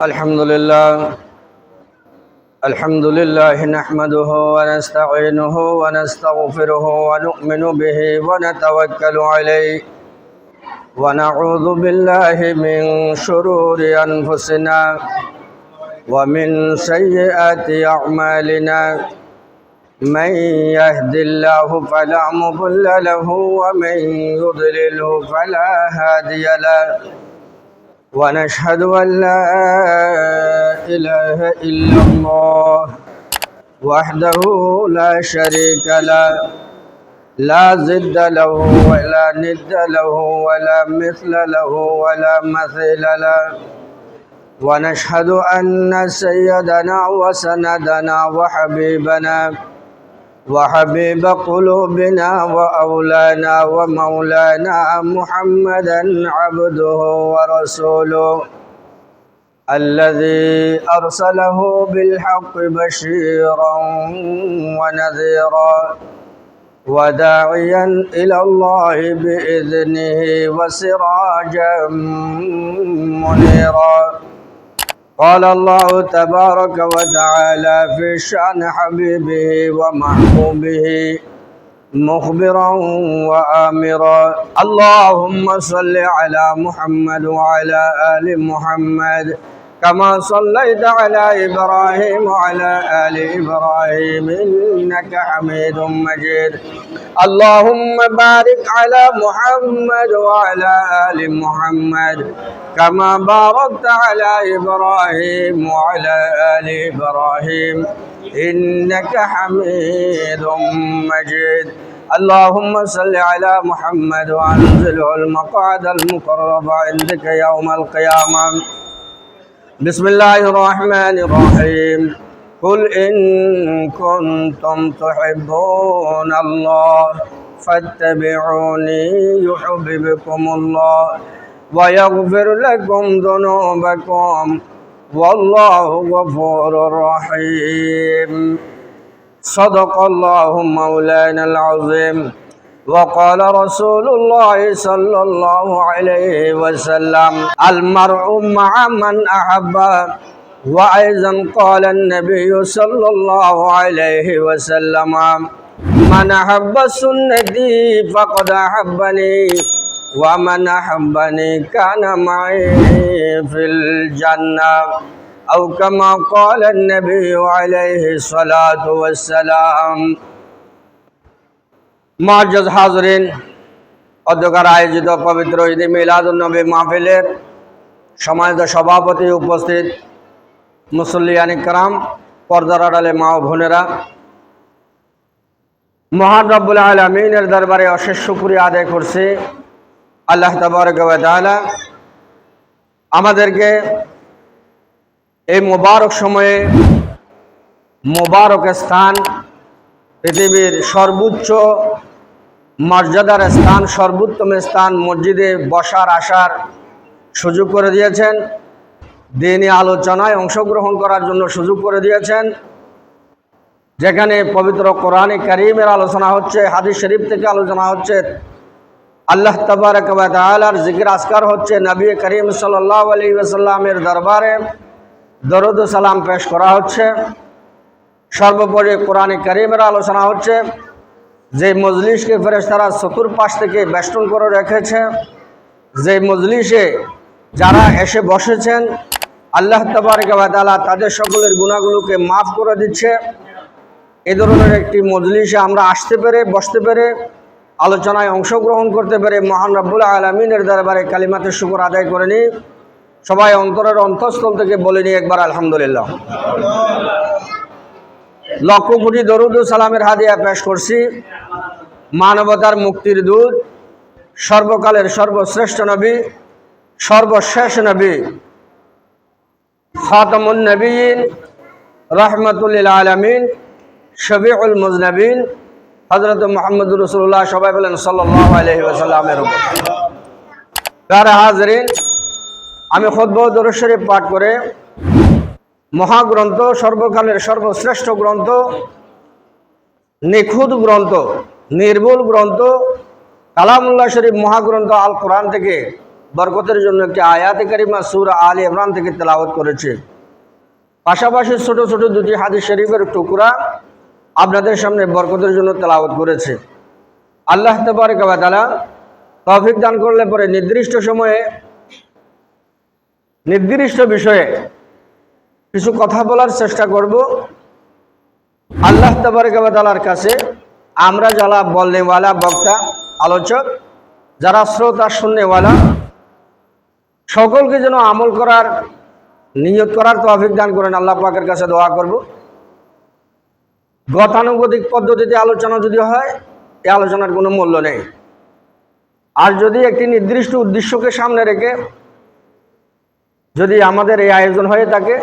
الحمد لله نحمده ونستعينه ونستغفره ونؤمن به ونتوكل عليه ونعوذ بالله من شرور أنفسنا ومن سيئات أعمالنا من يهد الله فلا مضل له ومن يضلله فلا هادي له ونشهد أن لا إله إلا الله وحده لا شريك له لا ضد له ولا ند له ولا مثل له ولا مثيل له ونشهد أن سيدنا وسندنا وحبيب قلوبنا وأولانا ومولانا محمدا عبده ورسوله الذي أرسله بالحق بشيرا ونذيرا وداعيا إلى الله بإذنه وسراجا منيرا. قال الله تبارك وتعالى في شأن حبيبه ومحبوبه مخبرا وآمرا: اللهم صل على محمد وعلى آل محمد كما صليت على إبراهيم وعلى آل إبراهيم إنك حميد مجيد. اللهم بارك على محمد وعلى آل محمد كما باركت على إبراهيم وعلى آل إبراهيم إنك حميد مجيد. اللهم صل على محمد وأنزله المقعد المقرب عندك يوم القيامة. بسم الله الرحمن الرحيم. قل إن كنتم تحبون الله فاتبعوني يحببكم الله ويغفر لكم ذنوبكم والله غفور رحيم. صدق الله مولانا العظيم. وقال رسول الله صلى الله عليه وسلم: المرء مع من أحب. وأيضا قال النبي صلى الله عليه وسلم: من أحب سنتي فقد أحبني ومن أحبني كان معي في الجنة أو كما قال النبي عليه الصلاة والسلام. মুআজ্জাজ হাজরিন, অধ্যকার আয়োজিত পবিত্র ঈদে মিলাদুন্নবী মাহফিলের সম্মানিত সভাপতি, উপস্থিত মুসল্লিয়ান ইকরাম, পর্দার আড়ালে মা ও বোনেরা, মহান রব্বুল আলামিনের দরবারে অশেষ শুকরিয়া আদায় করছি। আল্লাহ তাবারক ওয়া তাআলা আমাদেরকে এই মোবারক সময়ে মোবারক স্থান, পৃথিবীর সর্বোচ্চ মর্যাদার স্থান, সর্বোত্তম স্থান মসজিদে বসার আসার সুযোগ করে দিয়েছেন। দ্বীনি আলোচনায় অংশগ্রহণ করার জন্য সুযোগ করে দিয়েছেন, যেখানে পবিত্র কোরআনে কারীমের আলোচনা হচ্ছে, হাদিস শরীফ থেকে আলোচনা হচ্ছে, আল্লাহ তাবারক ওয়া তাআলার জিকির আজকার হচ্ছে, নবী করিম সাল্লাল্লাহু আলাইহি ওয়াসাল্লামের দরবারে দরুদ ও সালাম পেশ করা হচ্ছে। সর্বোপরি কোরআনে কারীমের আলোচনা হচ্ছে, যে মজলিসকে ফেরেশতারা চতুর্পাশ থেকে বেষ্টন করে রেখেছে, যে মজলিসে যারা এসে বসেছেন, আল্লাহ তাবারক ওয়া তাআলা তাদের সকলের গুনাহগুলোকে মাফ করে দিচ্ছে। এই ধরনের একটি মজলিসে আমরা আসতে পেরে, বসতে পেরে, আলোচনায় অংশগ্রহণ করতে পেরে মহান রব্বুল আলামিনের দরবারে কালিমাতে শুকর আদায় করে নিই। সবাই অন্তরের অন্তঃস্থল থেকে বলে নিই একবার আলহামদুলিল্লাহ। লক্ষ কোটি দরুদ ও সালামের হাদিয়া পেশ করছি মানবতার মুক্তির দূত, সর্বকালের সর্বশ্রেষ্ঠ নবী, সর্বশেষ নবী, খাতামুন নবিয়্যিন, রাহমাতুল লিল আলামিন, শফিউল মুজনবিন, হযরত মুহাম্মদুর রাসূলুল্লাহ, সবাই বলেন সাল্লাল্লাহু আলাইহি ওয়াসাল্লামের উপর। প্যারা হাজরিন, আমি খুতবা ও দরুদ শরীফ পাঠ করে মহাগ্রন্থ, সর্বকালের সর্বশ্রেষ্ঠ গ্রন্থ, নিখুঁত গ্রন্থ, নির্ভুল গ্রন্থ, কালামুল্লাহ শরীফ মহাগ্রন্থ আল কোরআন থেকে বরকতের জন্য একটি আয়াতে কারিমা সূরা আলে ইমরান থেকে তেলাওয়াত করেছে। পাশাপাশি ছোট ছোট দুটি হাদিস শরীফের টুকরা আপনাদের সামনে বরকতের জন্য তেলাওয়াত করেছে। আল্লাহ তাবারক ওয়া তাআলা তৌফিক দান করলে পরে নির্দিষ্ট সময়ে নির্দিষ্ট বিষয়ে কিছু কথা বলার চেষ্টা করব। আল্লাহ তাবারক ওয়া তাআলার কাছে আমরা যারা বলনেওয়ালা বক্তা আলোচক, যারা শ্রোতা শুননেওয়ালা, সকলকে যেন আমল করার নিয়ত করার তৌফিক দান করেন। আল্লাহ পাকের কাছে দোয়া করব। গতানুগতিক পদ্ধতিতে আলোচনা যদি হয়, এই আলোচনার কোনো মূল্য নেই। আর যদি একটি নির্দিষ্ট উদ্দেশ্যকে সামনে রেখে যদি আমাদের এই আয়োজন হয়ে থাকে,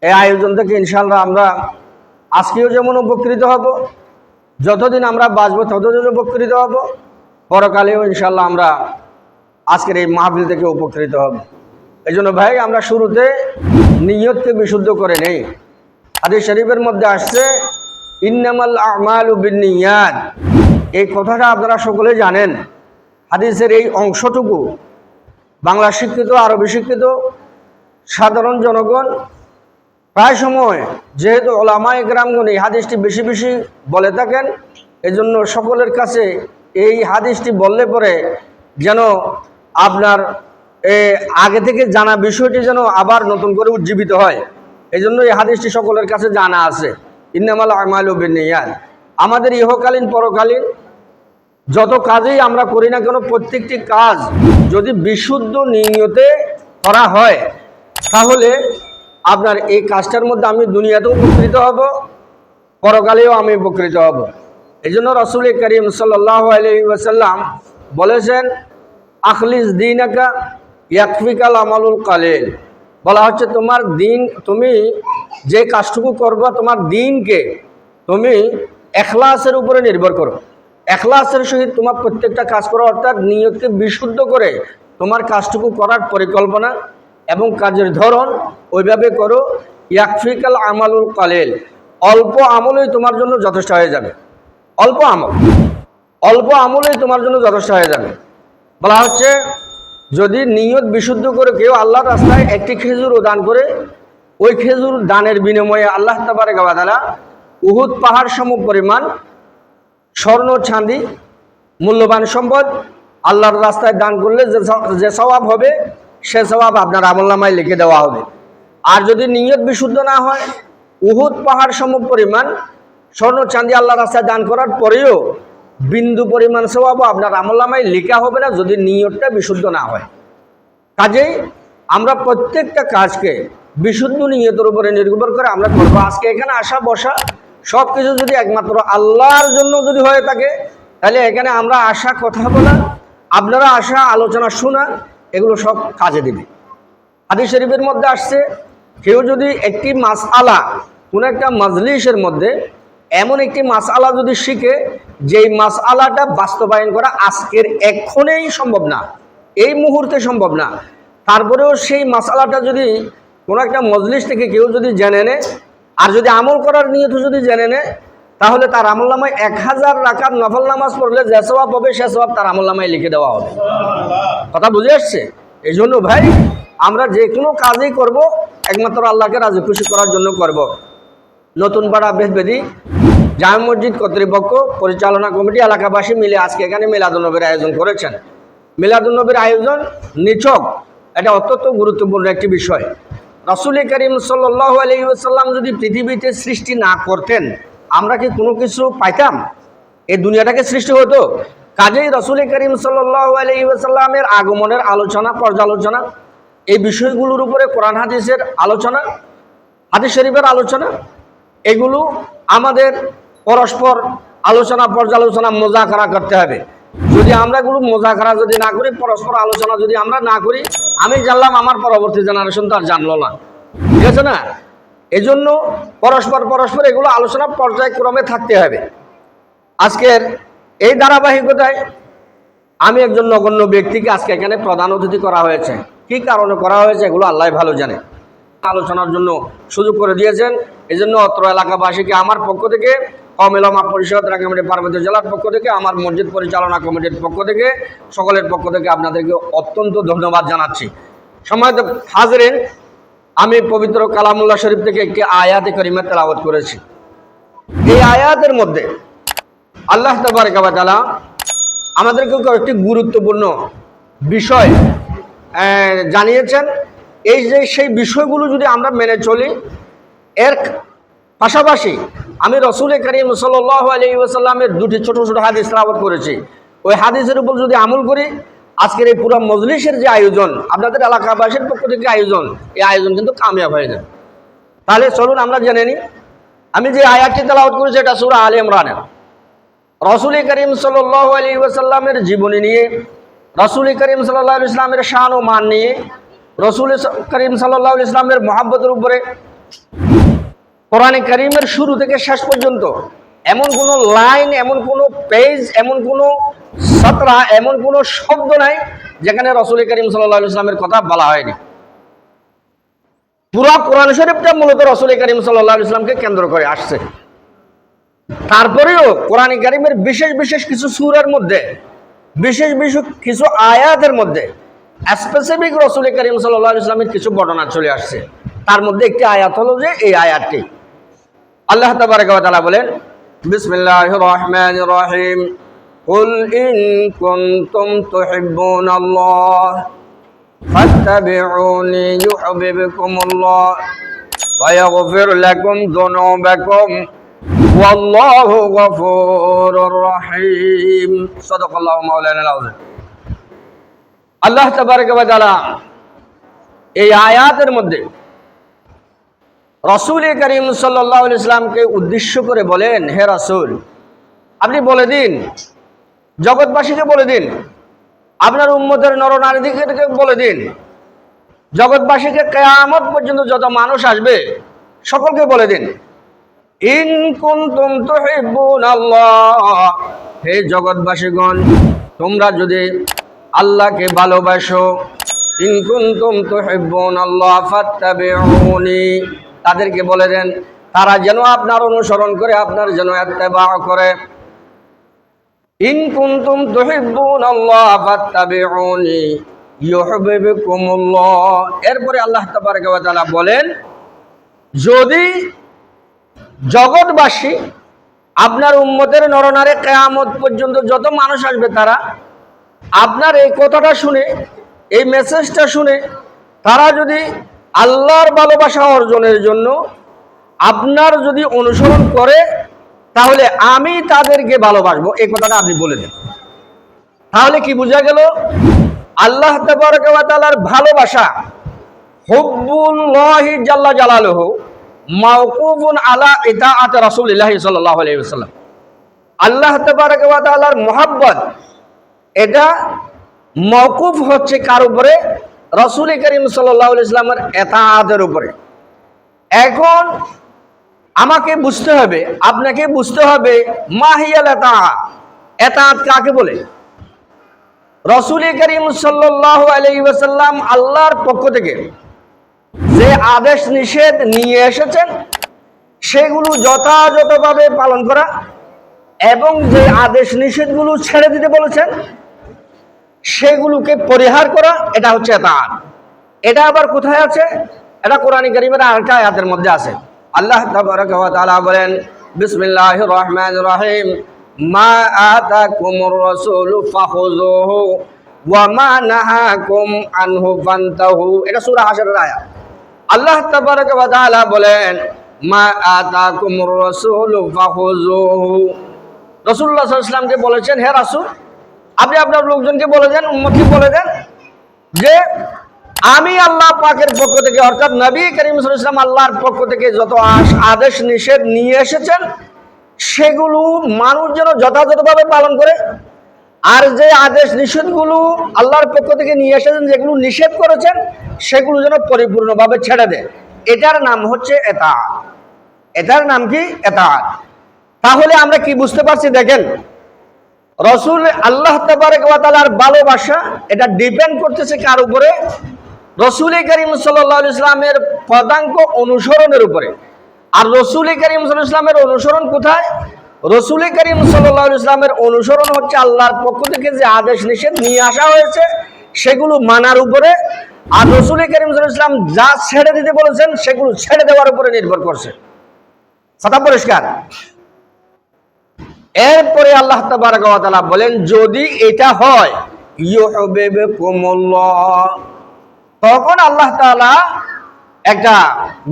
এই আয়োজন থেকে ইনশাআল্লাহ আমরা আজকেও যেমন উপকৃত হব, যতদিন আমরা বাঁচবো ততদিন উপকৃত হব, পরকালেও ইনশাআল্লাহ আমরা আজকের এই মাহফিল থেকে উপকৃত হব। এই জন্য ভাই আমরা শুরুতে নিয়তকে বিশুদ্ধ করে নেই। হাদিস শরীফের মধ্যে আসছে ইন্নামাল আমালু বিন্নিয়াত, এই কথাটা আপনারা সকলে জানেন। হাদিসের এই অংশটুকু বাংলা শিক্ষিত, আরবি শিক্ষিত সাধারণ জনগণ প্রায় সময়, যেহেতু ওলামায়ে কেরামগণ এই হাদিসটি বেশি বেশি বলে থাকেন, এজন্য সকলের কাছে এই হাদিসটি বললে পরে যেন আপনার আগে থেকে জানা বিষয়টি যেন আবার নতুন করে উজ্জীবিত হয়। এই জন্য এই হাদিসটি সকলের কাছে জানা আছে, ইন্নামাল আমালু বিন্নিয়াত। আমাদের ইহকালীন পরকালীন যত কাজেই আমরা করি না কেন, প্রত্যেকটি কাজ যদি বিশুদ্ধ নিয়তে করা হয়, তাহলে আপনার এই কাজটার মধ্যে আমি দুনিয়াতেও উপকৃত হব, পরকালেও আমি উপকৃত হব। এই জন্য রাসূল করিম সাল্লাল্লাহু আলাইহি ওয়াসাল্লাম বলেছেন, আখলিস দীনাকা ইয়াকফিকাল আমালুল কালিল। বলা হচ্ছে তোমার দিন, তুমি যে কাজটুকু করবা, তোমার দিনকে তুমি এখলাসের উপরে নির্ভর করো। এখলাসের সহিত তোমার প্রত্যেকটা কাজ করো, অর্থাৎ নিয়তকে বিশুদ্ধ করে তোমার কাজটুকু করার পরিকল্পনা এবং কাজের ধরন ওইভাবে করো। ইয়াকফিকাল আমালুল কালিল, অল্প আমলই তোমার জন্য যথেষ্ট হয়ে যাবে। অল্প আমলই তোমার জন্য যথেষ্ট হয়ে যাবে। বলা হচ্ছে যদি নিয়ত বিশুদ্ধ করে কেউ আল্লাহর রাস্তায় একটি খেজুর দান করে, ওই খেজুর দানের বিনিময়ে আল্লাহ তাবারক ওয়া তাআলা উহুদ পাহাড় সম পরিমাণ স্বর্ণ চাঁদি মূল্যবান সম্পদ আল্লাহর রাস্তায় দান করলে যে সওয়াব হবে, সে সওয়াব আপনার আমলনামায় লিখে দেওয়া হবে। আর যদি নিয়ত বিশুদ্ধ না হয়, উহুদ পাহাড় সম পরিমাণ স্বর্ণ চাঁদি আল্লাহর রাস্তায় দান করার পরেও বিন্দু পরিমাণ সওয়াবও আপনার আমলনামায় লেখা হবে না, যদি নিয়তটা বিশুদ্ধ না হয়। কাজেই আমরা প্রত্যেকটা কাজকে বিশুদ্ধ নিয়তের উপরে নির্ভর করে আমরা করবো। আজকে এখানে আসা বসা সব কিছু যদি একমাত্র আল্লাহর জন্য যদি হয়ে থাকে, তাহলে এখানে আমরা আসা, কথা বলা, আপনারা আসা, আলোচনা শোনা, এগুলো সব কাজে দিবে। হাদিস শরীফের মধ্যে আসছে, কেউ যদি একটি মাসআলা কোনো একটা মাজলিসের মধ্যে এমন একটি মাসআলা যদি শিখে, যেই মাসআলাটা বাস্তবায়ন করা আজকের এক্ষণেই সম্ভব না, এই মুহূর্তে সম্ভব না, তারপরেও সেই মাসআলাটা যদি কোনো একটা মজলিস থেকে কেউ যদি জেনে নেয় আর যদি আমল করার নিয়ত যদি জেনে নেয়, তাহলে তার আমলনামায় 1000 রাকাত নফল নামাজ পড়লে যে সওয়াব হবে, সে সওয়াব তার আমলনামায় লিখে দেওয়া হবে। কথা বুঝে আসছে? এই জন্য ভাই আমরা যে কোনো কাজই করব একমাত্র আল্লাহকে রাজি খুশি করার জন্য করব। নতুন পাড়া বেদবেদি জামে মসজিদ কর্তৃপক্ষ, পরিচালনা কমিটি, এলাকাবাসী মিলে আজকে এখানে মিলাদুন্নবীর আয়োজন করেছেন। মিলাদুন্নবীর আয়োজন নিছক এটা অত্যন্ত গুরুত্বপূর্ণ একটি বিষয়। রাসূল করিম সাল্লাল্লাহু আলাইহি ওয়াসাল্লাম যদি পৃথিবীতে সৃষ্টি না করতেন, আমরা কি কোনো কিছু পাইতাম? এই দুনিয়াটাকে সৃষ্টি হতো? কাজেই রাসূল করিম সাল্লাল্লাহু আলাইহি ওয়াসাল্লামের আগমনের আলোচনা, পর্যালোচনা, এই বিষয়গুলোর উপরে কোরআন হাদিসের আলোচনা, হাদিস শরীফের আলোচনা, এগুলো আমাদের পরস্পর আলোচনা, পর্যালোচনা, মোজাকারা করতে হবে। যদি আমরা এগুলো মোজাকারা যদি না করি, পরস্পর আলোচনা যদি আমরা না করি, আমি জানলাম, আমার পরবর্তী জেনারেশন তো আর জানলো না, ঠিক আছে না? এই জন্য পরস্পর এগুলো আলোচনা পর্যায়ক্রমে থাকতে হবে। আজকের এই ধারাবাহিকতায় আমি একজন নগণ্য ব্যক্তিকে আজকে এখানে প্রধান অতিথি করা হয়েছে। কি কারণে করা হয়েছে এগুলো আল্লাহ ভালো জানে। আলোচনার জন্য সুযোগ করে দিয়েছেন, এই জন্য অত্র এলাকাবাসীকে আমার পক্ষ থেকে ওলামা পরিষদ রাঙ্গামাটি পার্বত্য জেলার পক্ষ থেকে, আমার মসজিদ পরিচালনা কমিটির পক্ষ থেকে, সকলের পক্ষ থেকে আপনাদেরকে অত্যন্ত ধন্যবাদ জানাচ্ছি। সম্মানিত হাজরিন, আমি পবিত্র কালামুল্লাহ শরীফ থেকে একটি আয়াতে কারিমা তেলাওয়াত করেছি। এই আয়াতের মধ্যে আল্লাহ তাবারক ওয়া তাআলা আমাদেরকে একটি গুরুত্বপূর্ণ বিষয় জানিয়েছেন। এই যে সেই বিষয়গুলো যদি আমরা মেনে চলি, এর পাশাপাশি আমি রসুল করিম সাল্লাল্লাহু আলাইহি ওয়াসাল্লামের দুটি ছোট ছোট হাদিস তেলাওয়াত করেছি। ওই হাদিসের উপর যদি আমল করি, আজকের এই পুরো মজলিসের যে আয়োজন, আপনাদের এলাকাবাসীর পক্ষ থেকে আয়োজন, এই আয়োজন কিন্তু কামিয়াব হয়ে যাবে। তাহলে চলুন আমরা জেনে নিই। আমি যে আয়াতটি তেলাওয়াত করেছি এটা সূরা আলে ইমরানের। রসুল করিম সাল্লাল্লাহু আলাইহি ওয়াসাল্লামের জীবনী নিয়ে, রসুল করিম সাল্লাল্লাহু আলাইহি ওয়াসাল্লামের শান ও মান নিয়ে, রসুল করিম সাল্লাল্লাহু আলাইহি ওয়াসাল্লামের মহব্বতের উপরে কোরআনে কারীমের শুরু থেকে শেষ পর্যন্ত এমন কোনো লাইন, এমন কোনো পেজ, এমন কোনো সাতরা, এমন কোনো শব্দ নাই যেখানে রসুল করিম সাল্লাল্লাহু আলাইহি ওয়াসাল্লামের কথা বলা হয়নি। পুরো কোরআন শরীফটা মূলত রসুল করিম সাল্লাল্লাহু আলাইহি ওয়াসাল্লামকে কেন্দ্র করে আসছে। তারপরেও কোরআন কারীমের বিশেষ বিশেষ কিছু সূরার মধ্যে, বিশেষ বিশেষ কিছু আয়াতের মধ্যে স্পেসিফিক রসুল করিম সাল্লাল্লাহু আলাইহি ওয়াসাল্লামের কিছু বর্ণনা চলে আসছে। তার মধ্যে একটি আয়াত হলো যে এই আয়াতটি। আল্লাহ তাবারক ওয়া তাআলা বলেন, বিসমিল্লাহির রহমানির রহিম, কুল ইন কুনতুম তুহিব্বুনাল্লাহ ফাত্তাবিউনি ইউহিব্বুকুমুল্লাহ ওয়া ইয়াগফির লাকুম যুনুবাকুম ওয়াল্লাহু গফুরুর রহিম। সাদাকাল্লাহু মাওলানাল আযীম। আল্লাহ তাবারক ওয়া তাআলা এই আয়াতের মধ্যে রসুল করিম সাল্লাল্লাহু আলাইহি ওয়াসাল্লামকে উদ্দেশ্য করে বলেন, হে রাসূল, আপনি বলে দিন, জগৎবাসীকে বলে দিন, আপনার উম্মতের নরনারীদেরকে বলে দিন, জগৎবাসীকে কিয়ামত পর্যন্ত যত মানুষ আসবে সকলকে বলে দিন, ইন কুনতুম তুহিব্বুনাল্লাহ, হে জগৎবাসীগণ, তোমরা যদি আল্লাহকে ভালোবাসো, ইন কুনতুম তুহিব্বুনাল্লাহ ফাত্তাবিউনি, তাদেরকে বলে দেন তারা যেন আপনার অনুসরণ করে, আপনার যেন ইত্তেবা করে। ইন কুনতুম তুহিব্বুনাল্লাহ ফাত্তাবিউনি ইউহিব্বুকুমুল্লাহ। এরপরে আল্লাহ তাবারক ওয়া তাআলা বলেন, যদি জগৎবাসী, আপনার উম্মতের নরনারী কিয়ামত পর্যন্ত যত মানুষ আসবে, তারা আপনার এই কথাটা শুনে, এই মেসেজটা শুনে তারা যদি আল্লাহর ভালোবাসা অর্জনের জন্য আপনার যদি অনুসরণ করে, তাহলে আমি তাদেরকে ভালোবাসবো, এই কথাটা আপনি বলে দেন। তাহলে কি বোঝা গেল? আল্লাহ তাবারক ওয়া তাআলার ভালোবাসা, হুব্বুল্লাহি জাল্লা জালালুহু মাওকুফুন আলা ইতাআত রাসূলিল্লাহি সাল্লাল্লাহু আলাইহি ওয়াসাল্লাম। আল্লাহ তাবারক ওয়া তাআলার মুহাব্বত, এটা মওকুফ হচ্ছে কার উপরে? রসুল করিম সাল্লাল্লাহু আলাইহি ওয়াসাল্লামের ইতাআতের উপরে। এখন আমাকে বুঝতে হবে, আপনাকে বুঝতে হবে, মাহিয়াল ইতাআত, ইতাআত কাকে বলে? রসুল করিম সাল্লাল্লাহু আলাইহি ওয়াসাল্লাম আল্লাহর পক্ষ থেকে যে আদেশ নিষেধ নিয়ে এসেছেন সেগুলো যথাযথভাবে পালন করা, এবং যে আদেশ নিষেধগুলো ছেড়ে দিতে বলেছেন সেগুলোকে পরিহার করা, এটা হচ্ছে ইতাআত। এটা আবার কোথায় আছে? এটা কোরআন কারীমের আরেকটা আয়াতের মধ্যে আছে। আল্লাহ তাবারক ওয়া তাআলা বলেন, বিসমিল্লাহির রহমানির রহিম, মা আতাকুমুর রাসূলু ফাখুযুহু ওয়া মা নাহাকুম আনহু ফান্তাহু। এটা সূরা হাশরের আয়াত। আল্লাহ তাবারক ওয়া তাআলা বলেন, মা আতাকুমুর রাসূলু ফাখুযুহু। রাসূলুল্লাহ সাল্লাল্লাহু আলাইহি ওয়াসাল্লামকে বলেছেন, হে রাসূল, আপনি আপনার লোকজনকে বলে দেন, উম্মতকে বলে দেন যে আমি আল্লাহ পাকের পক্ষ থেকে, অর্থাৎ নবী করিম সাল্লাল্লাহু আলাইহি ওয়াসাল্লাম আল্লাহর পক্ষ থেকে যত আদেশ নিষেধ নিয়ে এসেছেন সেগুলো মানুষ যেন যথাযথভাবে পালন করে, আর যে আদেশ নিষেধগুলো আল্লাহর পক্ষ থেকে নিয়ে এসেছেন, যেগুলো নিষেধ করেছেন, সেগুলো যেন পরিপূর্ণভাবে ছেড়ে দেয়। এটার নাম হচ্ছে ইতাআত। এটার নাম কি? ইতাআত। তাহলে আমরা কি বুঝতে পারছি? দেখেন, রসুল আল্লাহ তাবারক ওয়া তাআলার ভালোবাসা এটা ডিপেন্ড করতেছে কার উপরে? রসুল করিম সাল্লাল্লাহু আলাইহি ওয়াসাল্লামের পদাঙ্ক অনুসরণের উপরে। আর রসুল করিম সাল্লাল্লাহু আলাইহি ওয়াসাল্লামের অনুসরণ কোথায়? রসুল করিম সাল্লাল্লাহু আলাইহি ওয়াসাল্লামের অনুসরণ হচ্ছে আল্লাহর পক্ষ থেকে যে আদেশ নিষেধ নিয়ে আসা হয়েছে সেগুলো মানার উপরে, আর রসুল করিম সাল্লাল্লাহু আলাইহি ওয়াসাল্লাম যা ছেড়ে দিতে বলেছেন সেগুলো ছেড়ে দেওয়ার উপরে নির্ভর করছে। কথা পরিষ্কার? এরপরে আল্লাহ তাবারক ওয়া তাআলা বলেন, যদি এটা হয় ইউহিব্বুকুমুল্লাহ, তখন আল্লাহ তাআলা একটা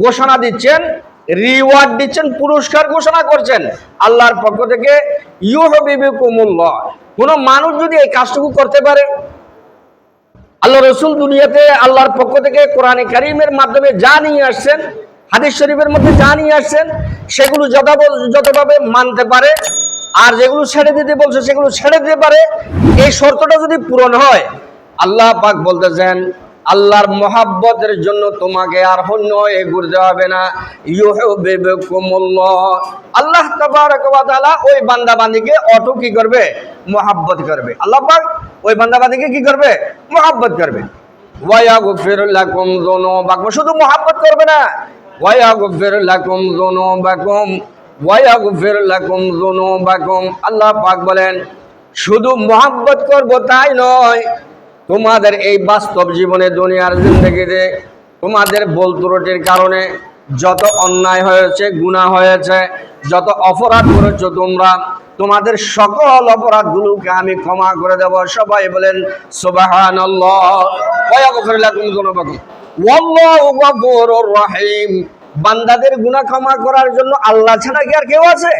ঘোষণা দিচ্ছেন, রিওয়ার্ড দিচ্ছেন, পুরস্কার ঘোষণা করছেন আল্লাহর পক্ষ থেকে। ইউহিব্বুকুমুল্লাহ, কোন মানুষ যদি এই কাজটুকু করতে পারে, আল্লাহ রসুল দুনিয়াতে আল্লাহর পক্ষ থেকে কোরআনে কারীমের মাধ্যমে যা নিয়ে আসছেন, হাদিস শরীফের মধ্যে যা নিয়ে আসছেন, সেগুলো যতভাবে মানতে পারে, আর যেগুলো ছেড়ে দিতে বলছে সেগুলো ছেড়ে দিতে পারে, এই শর্তটা যদি পূরণ হয়, আল্লাহ পাক বলতেছেন আল্লাহর মহাব্বতের জন্য তোমাকে আর অন্য ঘুরতে হবে না। ইউহিব্বুকুমুল্লাহ, আল্লাহ তাবারক ওয়া তাআলা ওই বান্দা বান্দীকে অটো কি করবে? মহাব্বত করবে। আল্লাহ পাক ওই বান্দা বান্দীকে কি করবে? মহাব্বত করবে। ওয়া ইয়াগফির লাকুম যুনুবাকুম, শুধু মহাব্বত করবে না, ওয়া ইয়াগফির লাকুম যুনুবাকুম ওয়া ইয়াগফির লাকুম যুনুবাকুম। আল্লাহ পাক বলেন শুধু মহাব্বত করব তাই নয়, তোমাদের এই বাস্তব জীবনে দুনিয়ার জিন্দেগিতে তোমাদের ভুল ত্রুটির কারণে যত অন্যায় হয়েছে, গুনাহ হয়েছে, যত অপরাধ করেছো তোমরা, তোমাদের সকল অপরাধগুলোকে আমি ক্ষমা করে দেব। সবাই বলেন সুবহানাল্লাহ। ওয়া ইয়াগফির লাকুম যুনুবাকুম ওয়াল্লাহু গফুরুর রহিম। বান্দাদের গুনাহ ক্ষমা করার জন্য আল্লাহ ছাড়া কি আর কেউ আছে?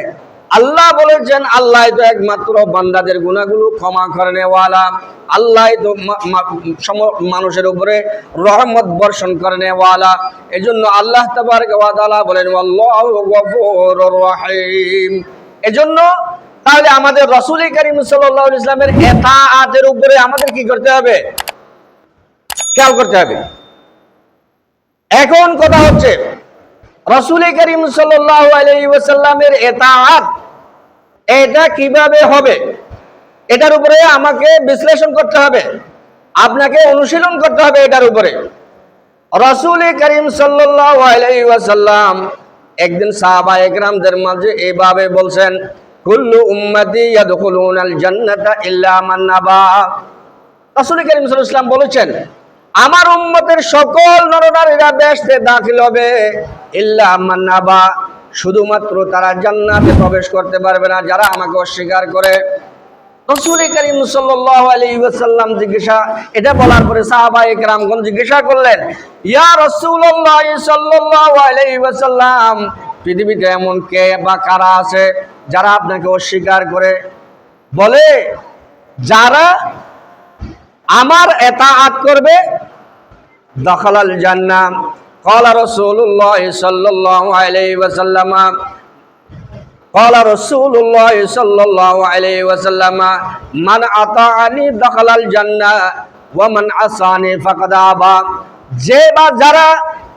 আল্লাহ বলেছেন আল্লাহ তো একমাত্র বান্দাদের গুনাহগুলো ক্ষমা করে নেওয়ালা, আল্লাহ তো মানুষের উপরে রহমত বর্ষণ করে নেওয়ালা। এজন্য আল্লাহ তাবারক ওয়া তাআলা বলেন আল্লাহু গফুরুর রহিম। এজন্য তাহলে আমাদের রাসূল করিম সাল্লাল্লাহু আলাইহি ওয়াসাল্লামের ইতাআতের উপরে আমাদের কি করতে হবে? খেয়াল করতে হবে। এখন কথা হচ্ছে রাসূল করিম সাল্লাল্লাহু আলাইহি ওয়াসাল্লামের ইতাআত এটা কিভাবে হবে, এটার উপরে আমাকে বিশ্লেষণ করতে হবে, আপনাকে অনুশীলন করতে হবে এটার উপরে। রাসূল করিম সাল্লাল্লাহু আলাইহি ওয়াসাল্লাম একদিন সাহাবায়ে কেরামদের মাঝে এইভাবে বলছেন, কুল্লু উম্মতি ইয়াদখুলুনাল জান্নাতা ইল্লা মান আবা। রাসূল করিম সাল্লাল্লাহু আলাইহি ওয়াসাল্লাম বলেছেন আমার উম্মতের সকল নরনারীরা বেহেশতে দাখিল হবে, ইল্লা মান আবা, শুধুমাত্র তারা জান্নাতে প্রবেশ করতে পারবে না যারা আমাকে অস্বীকার করে। রাসূল করিম সাল্লাল্লাহু আলাইহি ওয়াসাল্লাম এটা বলার পরে সাহাবায়ে কেরামগণ জিজ্ঞাসা করলেন, ইয়া রাসূলুল্লাহ সাল্লাল্লাহু আলাইহি ওয়াসাল্লাম, পৃথিবীতে এমন কে বা কারা আছে যারা আপনাকে অস্বীকার করে? বলে যারা আমার ইতাআত করবে দাখালাল জান্নাহ। ক্বালা রাসূলুল্লাহ সাল্লাল্লাহু আলাইহি ওয়াসাল্লাম, ক্বালা রাসূলুল্লাহ সাল্লাল্লাহু আলাইহি ওয়াসাল্লাম, মান আতাআনি দাখালাল জান্নাহ ওয়া মান আসানি ফাকাদ আবা। যে বা যারা,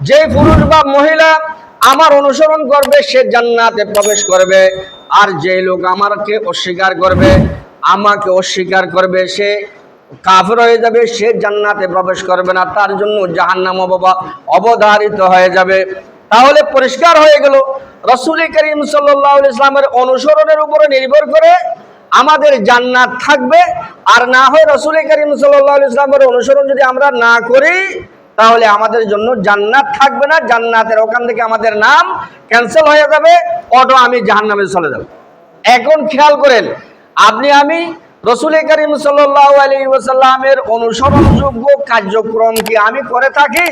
যে পুরুষ বা মহিলা আমার অনুসরণ করবে সে জান্নাতে প্রবেশ করবে, আর যে লোক আমাকে অস্বীকার করবে, আমাকে অস্বীকার করবে, সে কাফের হয়ে যাবে, সে জান্নাতে প্রবেশ করবে না, তার জন্য জাহান্নাম অবধারিত হয়ে যাবে। তাহলে পরিষ্কার হয়ে গেল রাসূল করিম সাল্লাল্লাহু আলাইহি ওয়াসাল্লামের অনুসরণের উপরে নির্ভর করে আমাদের জান্নাত থাকবে, আর না হয় রাসূল করিম সাল্লাল্লাহু আলাইহি ওয়াসাল্লামের অনুসরণ যদি আমরা না করি তাহলে আমাদের জন্য জান্নাত থাকবে না, জান্নাতের ওখান থেকে আমাদের নাম ক্যান্সেল হয়ে যাবে, অটো আমি জাহান্নামে চলে যাব। এখন খেয়াল করেন, আপনি আমি রাসূল করিম সাল্লাল্লাহু আলাইহি ওয়াসাল্লামের অনুসরণযোগ্য কার্যক্রম কি আমি করে থাকি,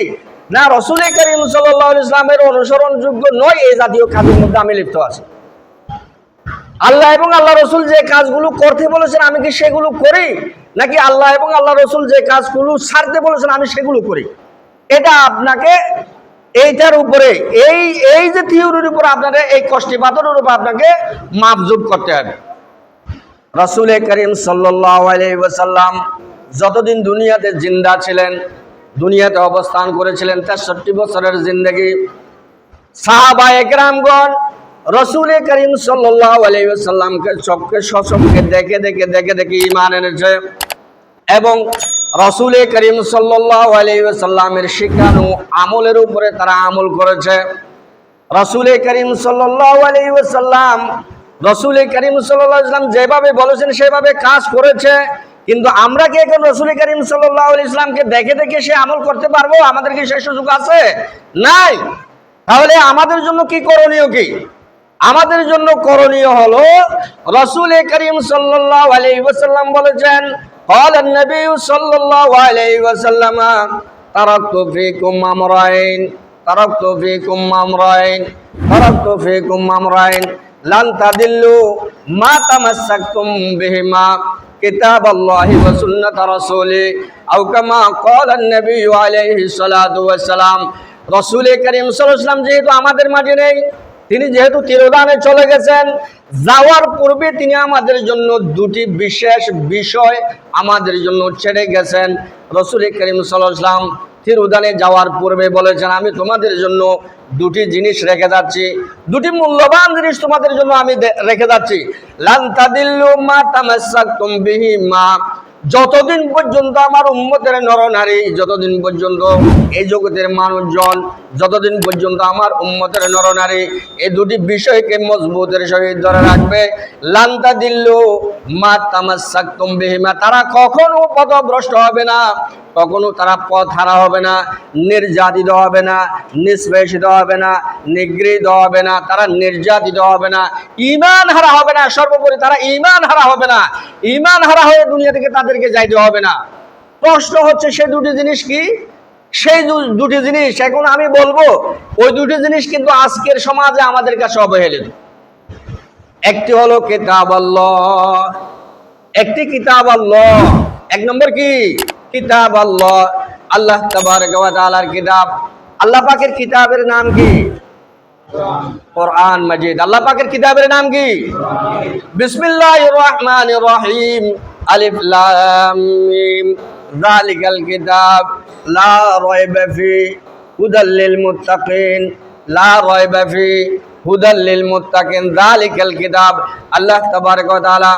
না রাসূল করিম সাল্লাল্লাহু আলাইহি ওয়াসাল্লামের অনুসরণযোগ্য নয় এই জাতীয় কাজের মধ্যে আমি লিপ্ত আছি? আল্লাহ এবং আল্লাহ রসুল যে কাজগুলো করতে বলেছেন আমি কি সেগুলো করি, নাকি আল্লাহ এবং আল্লাহ রসুল যে কাজগুলো ছাড়তে বলেছেন আমি সেগুলো করি? এটা আপনাকে এইটার উপরে এই যে থিওরির উপর আপনাকে এই কষ্টিপাতরের উপর আপনাকে মাপজুব করতে হবে। রাসূল করিম সাল্লাল্লাহু আলাইহি ওয়াসাল্লাম যতদিন দুনিয়াতে জিন্দা ছিলেন, দুনিয়াতে অবস্থান করেছিলেন 63 বছরের জিন্দেগি, সাহাবায়ে কেরামগণ রাসূল করিম সাল্লাল্লাহু আলাইহি ওয়াসাল্লামকে চোখে সচক্ষে দেখে ঈমান এনেছে এবং রাসূল করিম সাল্লাল্লাহু আলাইহি ওয়াসাল্লামের শিখানো আমলের উপরে তারা আমল করেছে। রাসূল করিম সাল্লাল্লাহু আলাইহি ওয়াসাল্লাম রাসূল করিম সাল্লাল্লাহু আলাইহি ওয়াসাল্লাম যেভাবে বলেছেন সেভাবে কাজ করেছে, কিন্তু আমরা কি এখন রাসূল করিম সাল্লাল্লাহু আলাইহি ওয়াসাল্লামকে দেখে দেখে সে আমল করতে পারবো? আমাদের কি সেই সুযোগ আছে? নাই। তাহলে আমাদের জন্য কি করণীয়? কি আমাদের জন্য করণীয় হলো, রাসূল করিম সাল্লাল্লাহু আলাইহি ওয়াসাল্লাম বলেছেন, ক্বালা নবী সাল্লাল্লাহু আলাইহি ওয়াসাল্লাম, তারাকতু ফীকুম আমরাইন, তারাকতু ফীকুম আমরাইন, তারাকতু ফীকুম আমরাইন লান তাদিল্লু মা তামাসসাকতুম বিহিমা কিতাবাল্লাহি ওয়া সুন্নাত রাসূলি আও কামা ক্বালা নবী আলাইহি সাল্লাতু ওয়াস সালাম। রাসূল করিম সাল্লাল্লাহু আলাইহি ওয়াসাল্লাম যেহেতু আমাদের মাঝে নেই, তিনি যেহেতু তিরোধানে চলে গেছেন, যাওয়ার পূর্বে তিনি আমাদের জন্য দুটি বিশেষ বিষয় আমাদের জন্য ছেড়ে গেছেন। রাসূল করিম সাল্লাল্লাহু আলাইহি ওয়াসাল্লাম তিরোধানে যাওয়ার পূর্বে বলেছেন, আমি তোমাদের জন্য দুটি জিনিস রেখে যাচ্ছি, দুটি মূল্যবান জিনিস তোমাদের জন্য আমি রেখে যাচ্ছি। লান তাদিল্লু মা তামাসসাকতুম বিহিমা, যতদিন পর্যন্ত আমার উম্মতের নরনারী, যতদিন পর্যন্ত এই জগতের মানুষজন, যতদিন পর্যন্ত আমার উম্মতের নরনারী এই দুটি বিষয়কে মজবুতের সহিত ধরে রাখবে, লান তাদিল্লু মা তামাসসাকতুম বিহিমা, তারা কখনো পথভ্রষ্ট হবে না, কখনো তারা পথ হারা হবে না, নির্যাতিত হবে না, নিষ্পেষিত হবে না, নিগৃহীত হবে না, তারা নির্যাতিত হবে না, ঈমান হারা হবে না, সর্বোপরি তারা ঈমান হারা হবে না, ঈমান হারা হয়ে দুনিয়া থেকে তাদেরকে যাইতে হবে না। প্রশ্ন হচ্ছে সেই দুটি জিনিস কি? সেই দুটি জিনিস এখন আমি বলবো, ওই দুটি জিনিস কিন্তু আজকের সমাজে আমাদের কাছে অবহেলিত। একটি হলো কিতাব আল্লাহ, একটি কিতাব আল্লাহ। এক নম্বর কি? কিতাব আল্লাহ, আল্লাহ তাবারক ওয়া তাআলার কিতাব। আল্লাহ পাকের কিতাবের নাম কি? কোরআন মাজিদ। আল্লাহ পাকের কিতাবের নাম কি? বিসমিল্লাহির রহমানির রহিম, আলিফ লাম মিম, যালিকাল কিতাব লা রায়বা ফি হুদাল লিল মুত্তাকিন, লা রায়বা ফি হুদাল লিল মুত্তাকিন, যালিকাল কিতাব। আল্লাহ তাবারক ওয়া তাআলা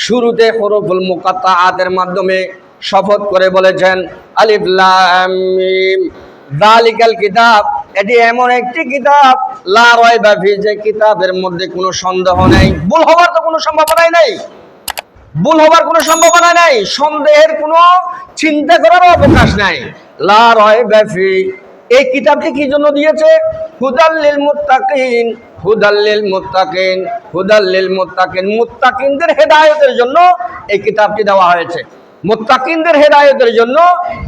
শুরুতে হুরুফুল মুকাত্তাআতের মাধ্যমে শপথ করে বলেছেন, আলিফ লাম মিম, যালিকাল কিতাব, এটি এমন একটি কিতাব, লা রায়বা ফি, যে কিতাবের মধ্যে কোনো সন্দেহ নেই, ভুল হওয়ার তো কোনো সম্ভাবনাই নেই, ভুল হওয়ার কোনো সম্ভাবনা নাই, সন্দেহের কোনো চিন্তা করার অবকাশ নাই। লা রায়বা ফি, এই কিতাবটি কি জন্য দিয়েছে? হুদাল লিল মুত্তাকিন, হুদাল লিল মুত্তাকিন, হুদাল লিল মুত্তাকিন, মুত্তাকিনদের হেদায়েতের জন্য এই কিতাবটি দেওয়া হয়েছে, মুত্তাকিনদের হেদায়েতের জন্য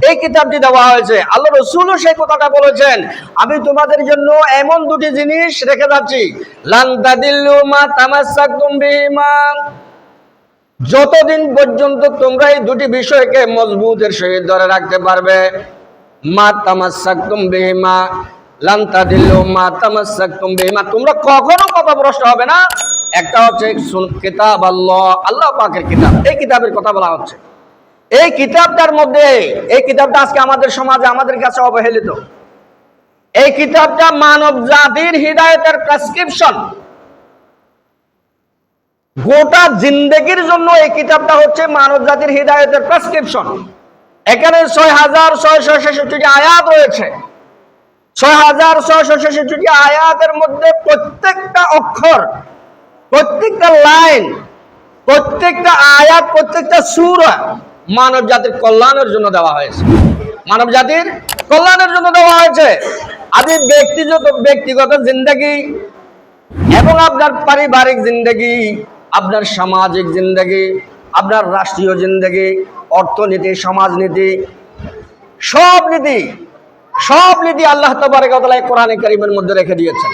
এই কিতাবটি দেওয়া হয়েছে। আল্লাহ রাসূলও সেই কথাটা বলেছেন, আমি তোমাদের জন্য এমন দুটি জিনিস রেখে যাচ্ছি, লান তাদিল্লু মা তামাসসাকতুম বিহিমা, যতদিন পর্যন্ত তোমরা এই দুটি বিষয়কে মজবুতের সহিত ধরে রাখতে পারবে, মা তামাসসাকতুম বিহিমা, লান তাদিল্লু মা তামাসসাকতুম বিহিমা, তোমরা কখনো পথভ্রষ্ট হবে না। একটা হচ্ছে কিতাব আল্লাহ, আল্লাহ পাকের কিতাব, এই কিতাবের কথা বলা হচ্ছে। এই কিতাবটার মধ্যে, এই কিতাবটা আজকে আমাদের সমাজে আমাদের কাছে অবহেলিত। এই কিতাবটা মানব জাতির হিদায়াতের প্রেসক্রিপশন, গোটা জিন্দেগির জন্য এই কিতাবটা হচ্ছে মানব জাতির হিদায়াতের প্রেসক্রিপশন। এখানে ৬৬৬৬ আয়াত রয়েছে। ৬৬৬৬ আয়াতের মধ্যে প্রত্যেকটা অক্ষর, প্রত্যেকটা লাইন, প্রত্যেকটা আয়াত, প্রত্যেকটা সূরা মানব জাতির কল্যাণের জন্য দেওয়া হয়েছে, মানব জাতির কল্যাণের জন্য দেওয়া হয়েছে। আপনি ব্যক্তিগত জিন্দেগি এবং আপনার পারিবারিক জিন্দেগি, আপনার সামাজিক জিন্দেগি, আপনার রাষ্ট্রীয় জিন্দেগি, অর্থনীতি, সমাজনীতি, সব নীতি আল্লাহ তাবারক ওয়া তাআলা কোরআনে কারীমের মধ্যে রেখে দিয়েছেন।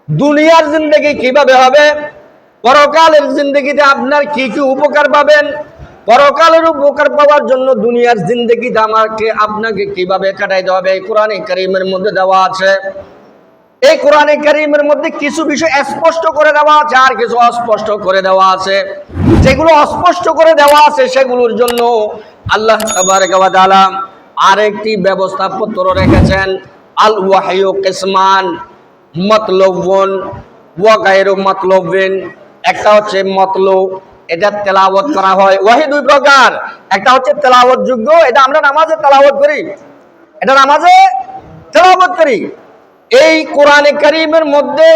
দুনিয়ার জিন্দেগি কিভাবে হবে, পরকালের জিন্দেগিতে আপনার কি কি উপকার পাবেন, পরকালের উপকার পাওয়ার জন্য দুনিয়ার জিন্দেগিতে আপনাকে কিভাবে কাটাইতে হবে, এই কোরআনে কারীমের মধ্যে দেওয়া আছে। এই কোরআনে কারীমের মধ্যে কিছু বিষয় স্পষ্ট করে দেওয়া আছে, আর কিছু অস্পষ্ট করে দেওয়া আছে। যেগুলো অস্পষ্ট করে দেওয়া আছে সেগুলোর জন্য আল্লাহ তাবারক ওয়া তাআলা আরেকটি ব্যবস্থাপত্র রেখেছেন, আল ওয়াহয়ু কিসমান, মাতলুবুন ওয়া গায়রু মাতলুবিন। একটা হচ্ছে মাতলুব, এটা তেলাওয়াত করা হয়। ওয়াহি দুই প্রকার, একটা হচ্ছে তেলাওয়াত যোগ্য, এটা আমরা নামাজে তেলাওয়াত করি, এটা নামাজে তেলাওয়াত করি। এই কোরআনে কারীমের মধ্যে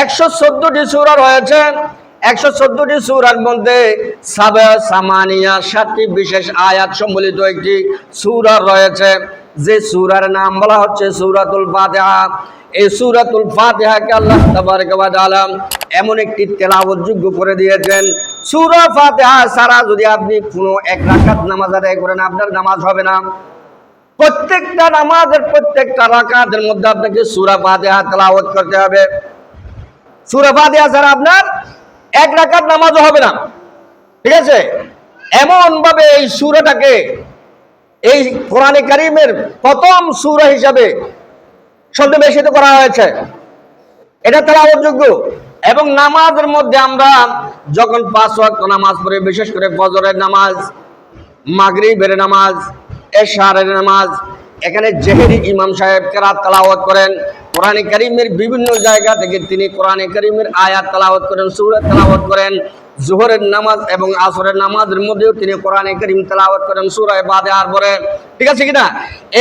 114টি সূরা রয়েছে। 114টি সূরার মধ্যে সাবা সামানিয়া 7টি বিশেষ আয়াত সম্বলিত একটি সূরা রয়েছে, যে সূরার নাম বলা হচ্ছে সূরাতুল ফাতিহা। এই সূরাতুল ফাতিহাকে আল্লাহ তাবারaka ওয়া তাআলা এমন একটি তেলাওয়াতযোগ্য করে দিয়েছেন, সূরা ফাতিহা ছাড়া যদি আপনি কোনো এক রাকাত নামাজ আদায় করেন আপনার নামাজ হবে না। প্রত্যেকটা নামাজের প্রত্যেকটা রাকাতের মধ্যে আপনাকে সূরা ফাতিহা তেলাওয়াত করতে হবে। সূরা ফাতিহা ছাড়া আপনার এক রাকাত নামাজও হবে না, ঠিক আছে? এমন ভাবে এই সূরাটাকে এই কোরআনে কারীমের প্রথম সূরা হিসাবে সন্নিবেশিত করা হয়েছে, এটা তেলাওয়াতযোগ্য। এবং নামাজের মধ্যে আমরা যখন 5 ওয়াক্ত নামাজ পড়ি, বিশেষ করে ফজরের নামাজ, মাগরিবের নামাজ, এশারের নামাজ, এখানে জেহেরি ইমাম সাহেব কেরাত তেলাওয়াত করেন। কোরআনে কারীমের বিভিন্ন জায়গা থেকে তিনি কোরআনে কারীমের আয়াত তেলাওয়াত করেন, সূরা তেলাওয়াত করেন। জোহরের নামাজ এবং আসরের নামাজের মধ্যেও তিনি কোরআনে কারীম তেলাওয়াত করেন সূরা ফাতিহার পরে, ঠিক আছে কিনা?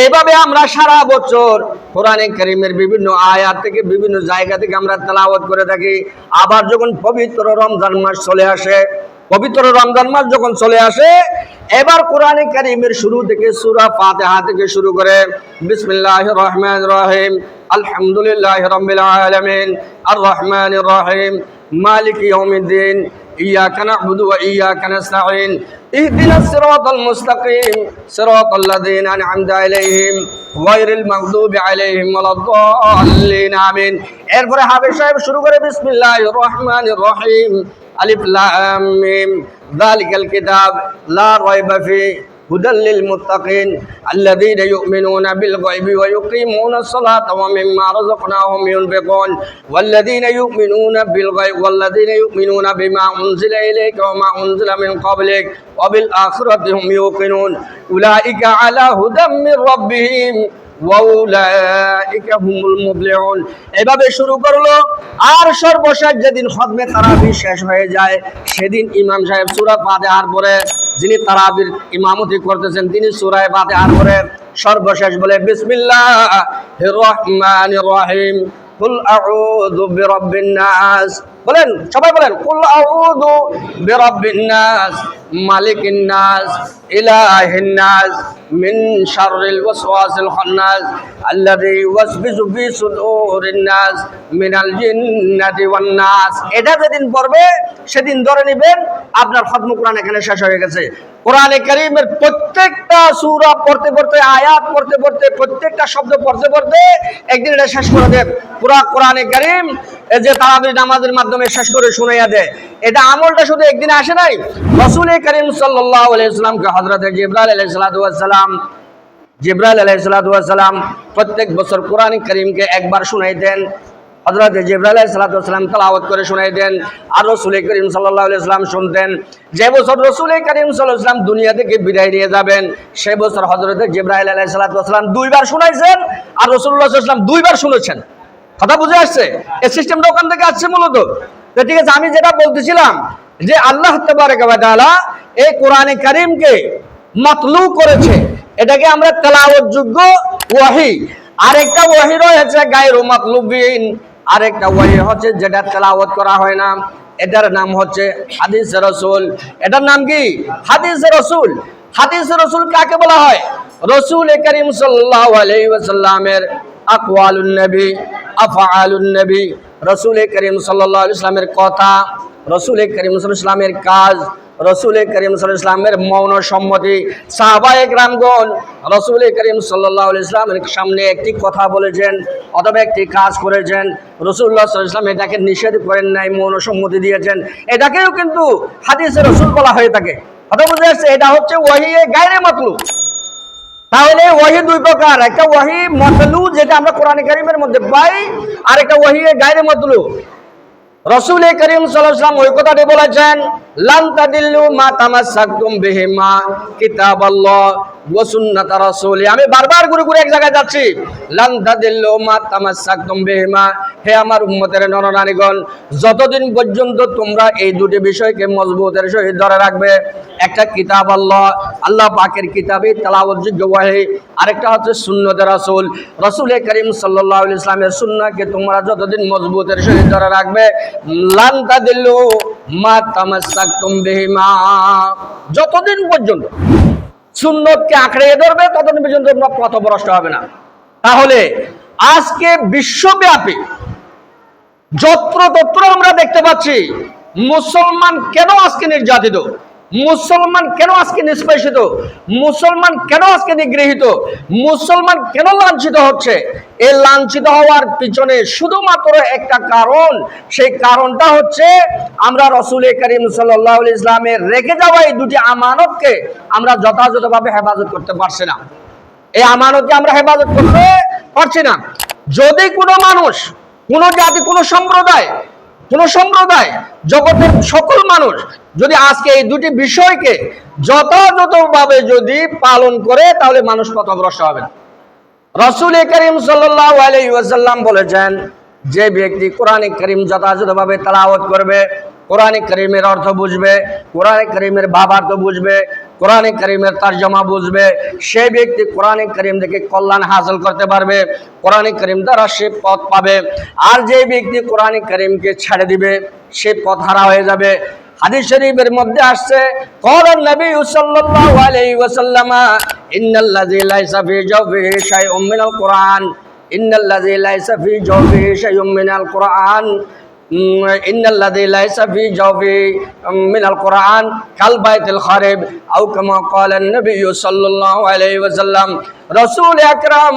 এইভাবে আমরা সারা বছর কোরআনে কারীমের বিভিন্ন আয়াত থেকে বিভিন্ন জায়গা থেকে আমরা তেলাওয়াত করে থাকি। আবার যখন পবিত্র রমজান মাস চলে আসে, পবিত্র রমজান মাস যখন চলে আসে, এবার কোরআনে কারীমের শুরু থেকে সূরা ফাতিহা থেকে শুরু করে বিসমিল্লাহির রহমানির রহিম, আলহামদুলিল্লাহি রাব্বিল আলামিন, আর রহমানির রহিম, মালিকি ইয়াউমিদ্দিন, ইয়াকা না'বুদু ওয়া ইয়াকা নাস্তাঈন, ইহদিনাস সিরাতাল মুস্তাকিম, সিরাতাল লাযীনা আন'আমতা আলাইহিম গায়রিল মাগদুবি আলাইহিম ওয়ালাদ-দাল্লিন, আমিন। এরপরে হাফেজ সাহেব শুরু করে বিসমিল্লাহির রহমানির রহিম, আলিফ লাম মিম, যালিকাল কিতাব লা রাইবা ফীহি হুদাল লিল মুত্তাকিন আল্লাযীনা ইউমিনুনা বিল গায়বি ওয়া ইউকিমুনাস সালাতা ওয়া মিম্মা রাযাকনাহুম ইউনফিকুন ওয়াল্লাযীনা ইউমিনুনা বিল গায়বি ওয়াল্লাযীনা ইউমিনুনা বিমা উনজিলা ইলাইকা ওয়া মা উনজিলা মিন ক্বাবলিক ওয়া বিল আখিরাতি হুম ইউকিনুন উলাইকা আলা হুদাম মির রাব্বিহিম ওয়া উলাইকা হুমুল মুফলিহুন। এভাবে শুরু করলো। আর সর্বশেষ যেদিন খতমে তারাবিহ শেষ হয়ে যায়, সেদিন ইমাম সাহেব সূরা ফাতিহার পরে, যিনি তারাবির ইমামতি করতেছেন, তিনি সূরা ফাতিহার পরে সর্বশেষ বলে বিসমিল্লাহির রহমানির রহিম, কুল আউযু বিরাব্বিন নাস। বলেন, সবাই বলেন, কুল আউযু বিরাব্বিন নাস, মালিকিন নাস, ইলাহিন নাস, মিন শাররিল ওয়াসওয়াসিল খান্নাস, আল্লাযী ইউওয়াসবিসু ফি সুদুরিন নাস মিনাল জিন্নাতি ওয়ান নাস। এটা যেদিন পড়বে সেদিন ধরে নেবেন আপনার খতম কোরআন এখানে শেষ হয়ে গেছে। কোরআনে কারীমের প্রত্যেকটা সূরা পড়তে পড়তে, আয়াত পড়তে পড়তে, প্রত্যেকটা শব্দ পড়তে পড়তে একদিন এটা শেষ করে দেন। পুরা কোরআনে কারীম যে তারাবির নামাজের মাধ্যমে শেষ করে শুনাইয়া দেয়। এটা আমলটা শুধু একদিনে আসে নাই। রাসূল কারীম সাল্লাল্লাহু আলাইহি ওয়াসাল্লামকে হযরত জিবরাইল আলাইহিস সালাম প্রত্যেক বছর কোরআন কারীমকে একবার শুনাইতেন। হযরত জিবরাইল আলাইহিস সালাম তেলাওয়াত করে শুনাইতেন, আর রাসূল কারীম সাল্লাল্লাহু আলাইহি ওয়াসাল্লাম শুনতেন। যে বছর রাসূল কারীম সাল্লাল্লাহু আলাইহি ওয়াসাল্লাম দুনিয়া থেকে বিদায় নিয়ে যাবেন, সেই বছর হযরত জিবরাইল আলাইহিস সালাম দুইবার শুনাইছেন, আর রাসূলুল্লাহ সাল্লাল্লাহু আলাইহি ওয়াসাল্লাম দুইবার শুনেছেন। কথা বুঝে আসছে? এই সিস্টেমটা ওখান থেকে আসছে মূলত। ঠিক আছে, আমি যেটা বলতেছিলাম যে আল্লাহ তাবারaka ওয়া তাআলা এই কোরআনে কারীমকে মাতলু করেছে, এটাকে আমরা তেলাওয়াতযোগ্য ওয়াহি। আরেকটা ওয়াহি রয়েছে গায়রু মাতলুবিন, আরেকটা ওয়াহি হচ্ছে যেটা তেলাওয়াত করা হয় না, এটার নাম হচ্ছে হাদিসে রাসূল। এটার নাম কি? হাদিসে রাসূল। হাদিসে রাসূল কাকে বলা হয়? রাসূল কারীম সাল্লাল্লাহু আলাইহি ওয়াসাল্লামের আকওয়ালুন নবী, আফআলুন নবী, রাসূল কারীম সাল্লাল্লাহু আলাইহি ওয়াসাল্লামের কথা, রাসূল কারীম সাল্লাল্লাহু আলাইহি ওয়াসাল্লামের কাজ, রাসূল কারীম সাল্লাল্লাহু আলাইহি ওয়াসাল্লামের মৌন সম্মতি। সাহাবায়ে কেরামগণ রাসূল কারীম সাল্লাল্লাহু আলাইহি ওয়াসাল্লামের সামনে একটি কথা বলেছেন অথবা একটি কাজ করেছেন, রাসূলুল্লাহ সাল্লাল্লাহু আলাইহি ওয়াসাল্লাম এটাকে নিষেধ করেন নাই, মৌন সম্মতি দিয়েছেন, এটাকেও কিন্তু হাদিসে রাসূল বলা হয়ে থাকে। কথা বুঝে আসছে? এটা হচ্ছে ওয়াহি গায়রে মাতলু। তাহলে ওয়াহি দুই প্রকার, একটা ওয়াহি মাতলু যেটা আমরা কোরআনে কারীমের মধ্যে পাই, আর একটা ওয়াহি গায়রে মাতলু। রাসূল কারীম সাল্লাল্লাহু আলাইহি ওয়াসাল্লাম ওই কথাটি বলেছেন, লান তাদিল্লু মা তামাসসাকতুম বিহিমা কিতাবাল্লাহ ওয়া সুন্নাতা রাসূলি। আমি বারবার ঘুরে ঘুরে এক জায়গায় যাচ্ছি, লান তাদিল্লু মা তামাসসাকতুম বিহিমা। হে আমার উম্মতের নরনারীগণ, যতদিন পর্যন্ত তোমরা এই দুটি বিষয়কে মজবুতের সহিত ধরে রাখবে, একটা কিতাব আল্লাহ পাকের কিতাবে তেলাওয়াতযোগ্য ওয়াহি, আরেকটা হচ্ছে সুন্নতে রাসূল, রাসূল করিম সাল্লাল্লাহু আলাইহি ওয়াসাল্লামের সুন্নাহকে তোমরা যতদিন মজবুতের সহিত ধরে রাখবে, লান তাদিল্লু মা তামাসসাকতুম বিহিমা। যতদিন পর্যন্ত সুন্নতকে আঁকড়ে ধরবে ততদিন পর্যন্ত তোমরা পথভ্রষ্ট হবে না। তাহলে আজকে বিশ্বব্যাপী যত্রতত্র আমরা দেখতে পাচ্ছি মুসলমান কেন আজকে নির্যাতিত, মুসলমান কেন আজকে নিষ্পেষিত, মুসলমান কেন আজকে নিগৃহীত, মুসলমান কেন লাঞ্ছিত হচ্ছে। এই লাঞ্ছিত হওয়ার পিছনে শুধুমাত্র একটা কারণ, সেই কারণটা হচ্ছে আমরা রাসূল করিম সাল্লাল্লাহু আলাইহি ওয়াসাল্লামের রেখে যাওয়া এই দুটি আমানতকে আমরা যথাযথভাবে হেফাজত করতে পারছি না। এই আমানতকে আমরা হেফাজত করতে পারছি না। যদি কোনো মানুষ, কোনো জাতি, কোনো সম্প্রদায়, জগতের সকল মানুষ যদি আজকে এই দুটি বিষয়কে যথাযথভাবে যদি পালন করে, তাহলে মানুষ পথভ্রষ্ট হবে না। রাসূল করিম সাল্লাল্লাহু আলাইহি ওয়াসাল্লাম বলেছেন, যে ব্যক্তি কোরআন কারীম যথাযথভাবে তেলাওয়াত করবে, কোরআন কারীমের অর্থ বুঝবে, কোরআন কারীমের ভাবার্থ বুঝবে, কোরআন কারীমের তরজমা বুঝবে, সেই ব্যক্তি কোরআন কারীম থেকে কল্যাণ হাসিল করতে পারবে, কোরআন কারীম দ্বারা সে পথ পাবে। আর যে ব্যক্তি কোরআন কারীমকে ছেড়ে দিবে, সে পথ হারা হয়ে যাবে। হাদিস শরীফের মধ্যে আসছে, ক্বালান নবী সাল্লাল্লাহু আলাইহি ওয়াসাল্লাম, ইন্নাল্লাযী লাইসা ফী জাওফিহি শাইউম মিনাল কুরআন, ইন্নাল্লাযী লাইসা ফী জাওফিহি শাইউম মিনাল কুরআন, ইন্নাল্লাযী লাইসা ফী জাওফিহি মিনাল কুরআন কাল বাইতুল খারিব, আও কামা ক্বালান নবী সাল্লাল্লাহু আলাইহি ওয়াসাল্লাম। রাসূল আকরাম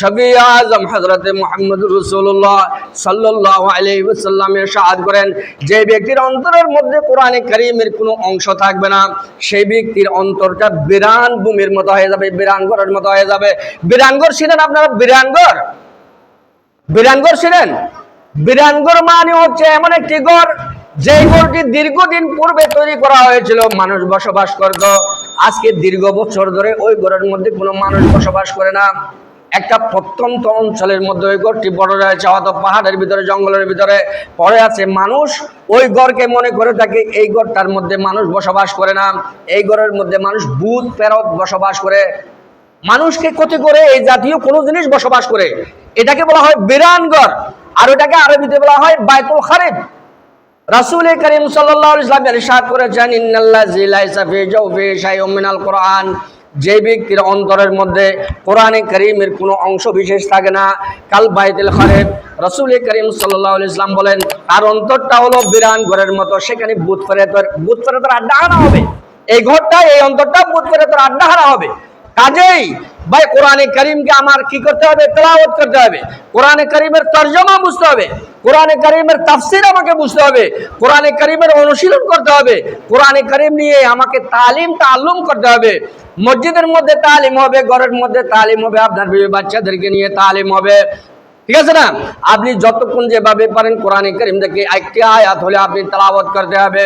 শফি আযম হযরত মুহাম্মদুর রাসূলুল্লাহ সাল্লাল্লাহু আলাইহি ওয়াসাল্লাম ইরশাদ করেন, যে ব্যক্তির অন্তরের মধ্যে কোরআন কারীমের কোনো অংশ থাকবে না, সেই ব্যক্তির অন্তরটা বিরান ভূমির মতো হয়ে যাবে, বিরানঘরের মতো হয়ে যাবে। বিরানঘর ছিলেন আপনারা? বিরানঘর ছিলেন? বিরানঘর মানে হচ্ছে এমন একটি ঘর, যে ঘরটি দীর্ঘদিন পূর্বে তৈরি করা হয়েছিল, মানুষ বসবাস করত। আজকে দীর্ঘ বছর ধরে ওই ঘরের মধ্যে কোনো মানুষ বসবাস করে না। একটা প্রত্যন্ত অঞ্চলের মধ্যে ওই ঘরটি বড় রয়েছে, হয়তো পাহাড়ের ভিতরে, জঙ্গলের ভিতরে পড়ে আছে। মানুষ ওই ঘরকে মনে করে থাকে এই ঘরটার মধ্যে মানুষ বসবাস করে না, এই ঘরের মধ্যে মানুষ ভূত প্রেরত বসবাস করে, মানুষকে ক্ষতি করে এই জাতীয় কোনো জিনিস বসবাস করে। এটাকে বলা হয় বিরানঘর, আর ওটাকে আরবিতে বলা হয় বাইতুল খারিব। রাসূল করিম সাল্লাল্লাহু আলাইহি ওয়াসাল্লাম ইরশাদ করেছেন, ইন্নাল্লাযী লাইসা ফী জাওফিহি শাইউম মিনাল কুরআন, যে ব্যক্তির অন্তরের মধ্যে কোরআন কারীমের কোনো অংশ বিশেষ থাকে না, কাল বাইতুল খারিব। রাসূল করিম সাল্লাল্লাহু আলাইহি ওয়াসাল্লাম বলেন, তার অন্তরটা হলো বিরান ঘরের মতো, সেখানে ভূত প্রেতের আড্ডাহারা হবে। এই ঘরটা, এই অন্তরটা ভূত প্রেতের আড্ডাহারা হবে। কাজেই ভাই কোরআন কারীমকে আমার কি করতে হবে? তেলাওয়াত করতে হবে। কোরআন কারীমের তরজমা বুঝতে হবে, কোরআন কারীমের তাফসীর আমাকে বুঝতে হবে, কোরআন কারীমের অনুশীলন করতে হবে, কোরআন কারীম নিয়ে আমাকে তাআল্লুম করতে হবে। মসজিদের মধ্যে তালিম হবে, ঘরের মধ্যে তালিম হবে, আপনার বিবি বাচ্চাদেরকে নিয়ে তালিম হবে। ঠিক আছে না? আপনি যতক্ষণ যেভাবে পারেন কোরআন কারীম থেকে একটি আয়াত হলে আপনি তেলাওয়াত করতে হবে।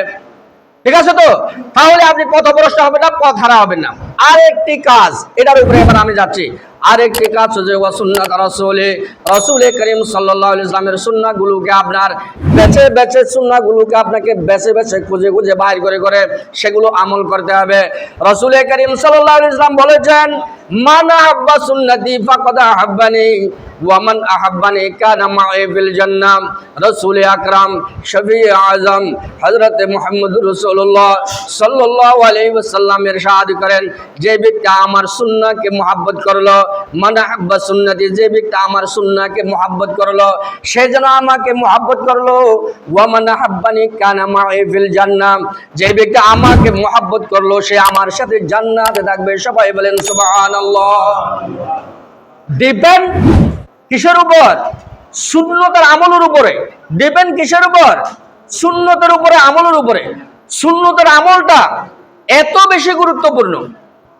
ঠিক আছে তো? তাহলে আপনি পথভ্রষ্ট হবেন না, পথ হারা হবেন না। আরেকটি কাজ, এটার উপরে এবার আমি যাচ্ছি। আরেকটি কাজ হচ্ছে ওয়া সুন্নাত রাসূল করিম সাল্লাল্লাহু আলাইহি ওয়াসাল্লামের সুন্নাহগুলোকে আপনার সুন্নাহগুলোকে আপনাকে বেছে খুঁজে বাইর করে সেগুলো আমল করতে হবে। রাসূল করিম সাল্লাল্লাহু আলাইহি ওয়াসাল্লাম বলেছেন, মান আহাব্বা সুন্নতি ফাকাদ আহাব্বানি ওয়া মান আহাব্বানি কানা মা'i ফিল জান্নাহ। রাসূল আকরাম শফি আযম হযরত মুহাম্মদুর রাসূলুল্লাহ সাল্লাল্লাহু আলাইহি ওয়াসাল্লাম ইরশাদ করেন, যে ব্যক্তি আমার সুন্নাহকে মুহাব্বত করলো, মান আহাব্বা সুন্নতি, যে ব্যক্তি আমার সুন্নাহকে মুহাব্বত করলো, সে যেন আমাকে মুহাব্বত করলো। ওয়া মান আহাব্বানি কানা মা'i ফিল জান্নাহ, যে ব্যক্তি আমাকে মুহাব্বত করলো, সে আমার সাথে জান্নাতে থাকবে। সবাই বলেন সুবহানাল্লাহ। ডিপেন্ড কিসের উপর? সুন্নতের আমলের উপরে। ডিপেন্ড কিসের উপর? সুন্নতের উপরে, আমলের উপরে। সুন্নতের আমলটা এত বেশি গুরুত্বপূর্ণ।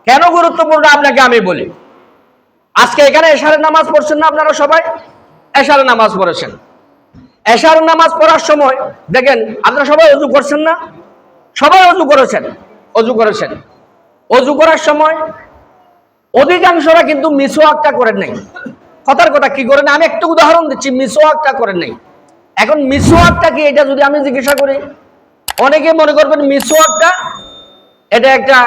কেন গুরুত্বপূর্ণ আপনাকে আমি বলি। আজকে এখানে এশারের নামাজ পড়ছেন না আপনারা? সবাই এশারের নামাজ পড়েছেন। এশারের নামাজ পড়ার সময় দেখেন আপনারা সবাই ওযু করছেন না? সবাই ওযু করেছেন। অজু করার সময় অধিকাংশরা কিন্তু মিসওয়াকটা করেন নাই। কথার কথা কি করেন, আমি একটু উদাহরণ দিচ্ছি, মিসওয়াকটা করেন নাই। এখন মিসওয়াকটা কি, এটা যদি আমি জিজ্ঞাসা করি, অনেকে মনে করবেন মিসওয়াকটা এটা একটা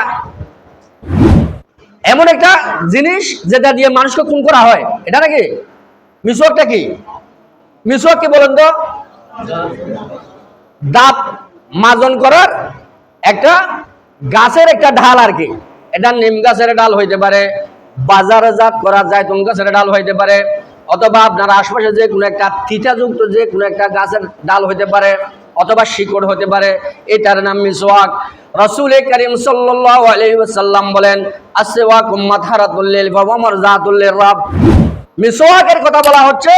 এমন একটা জিনিস যেটা দিয়ে মানুষকে খুন করা হয়, এটা নাকি? মিসওয়াকটা কি? মিসওয়াক কি বলেন তো? দাঁত মাজন করার একটা গাছের একটা ঢাল আর কি। এটা নিম গাছের ডাল হইতে পারে, বাজারজাত করা জায়তুন গাছের ডাল হইতে পারে, অথবা আপনার আশপাশে যে কোনো একটা তিতাযুক্ত যে কোনো একটা গাছের ডাল হইতে পারে, অথবা শিকড় হতে পারে, এটার নাম মিসওয়াক। রাসূল কারীম সাল্লাল্লাহু আলাইহি ওয়াসাল্লাম বলেন, আসওয়াকু মাতহারাতুল লিল ওয়া মারজাতুল লিররাব। মিসওয়াকের কথা বলা হচ্ছে,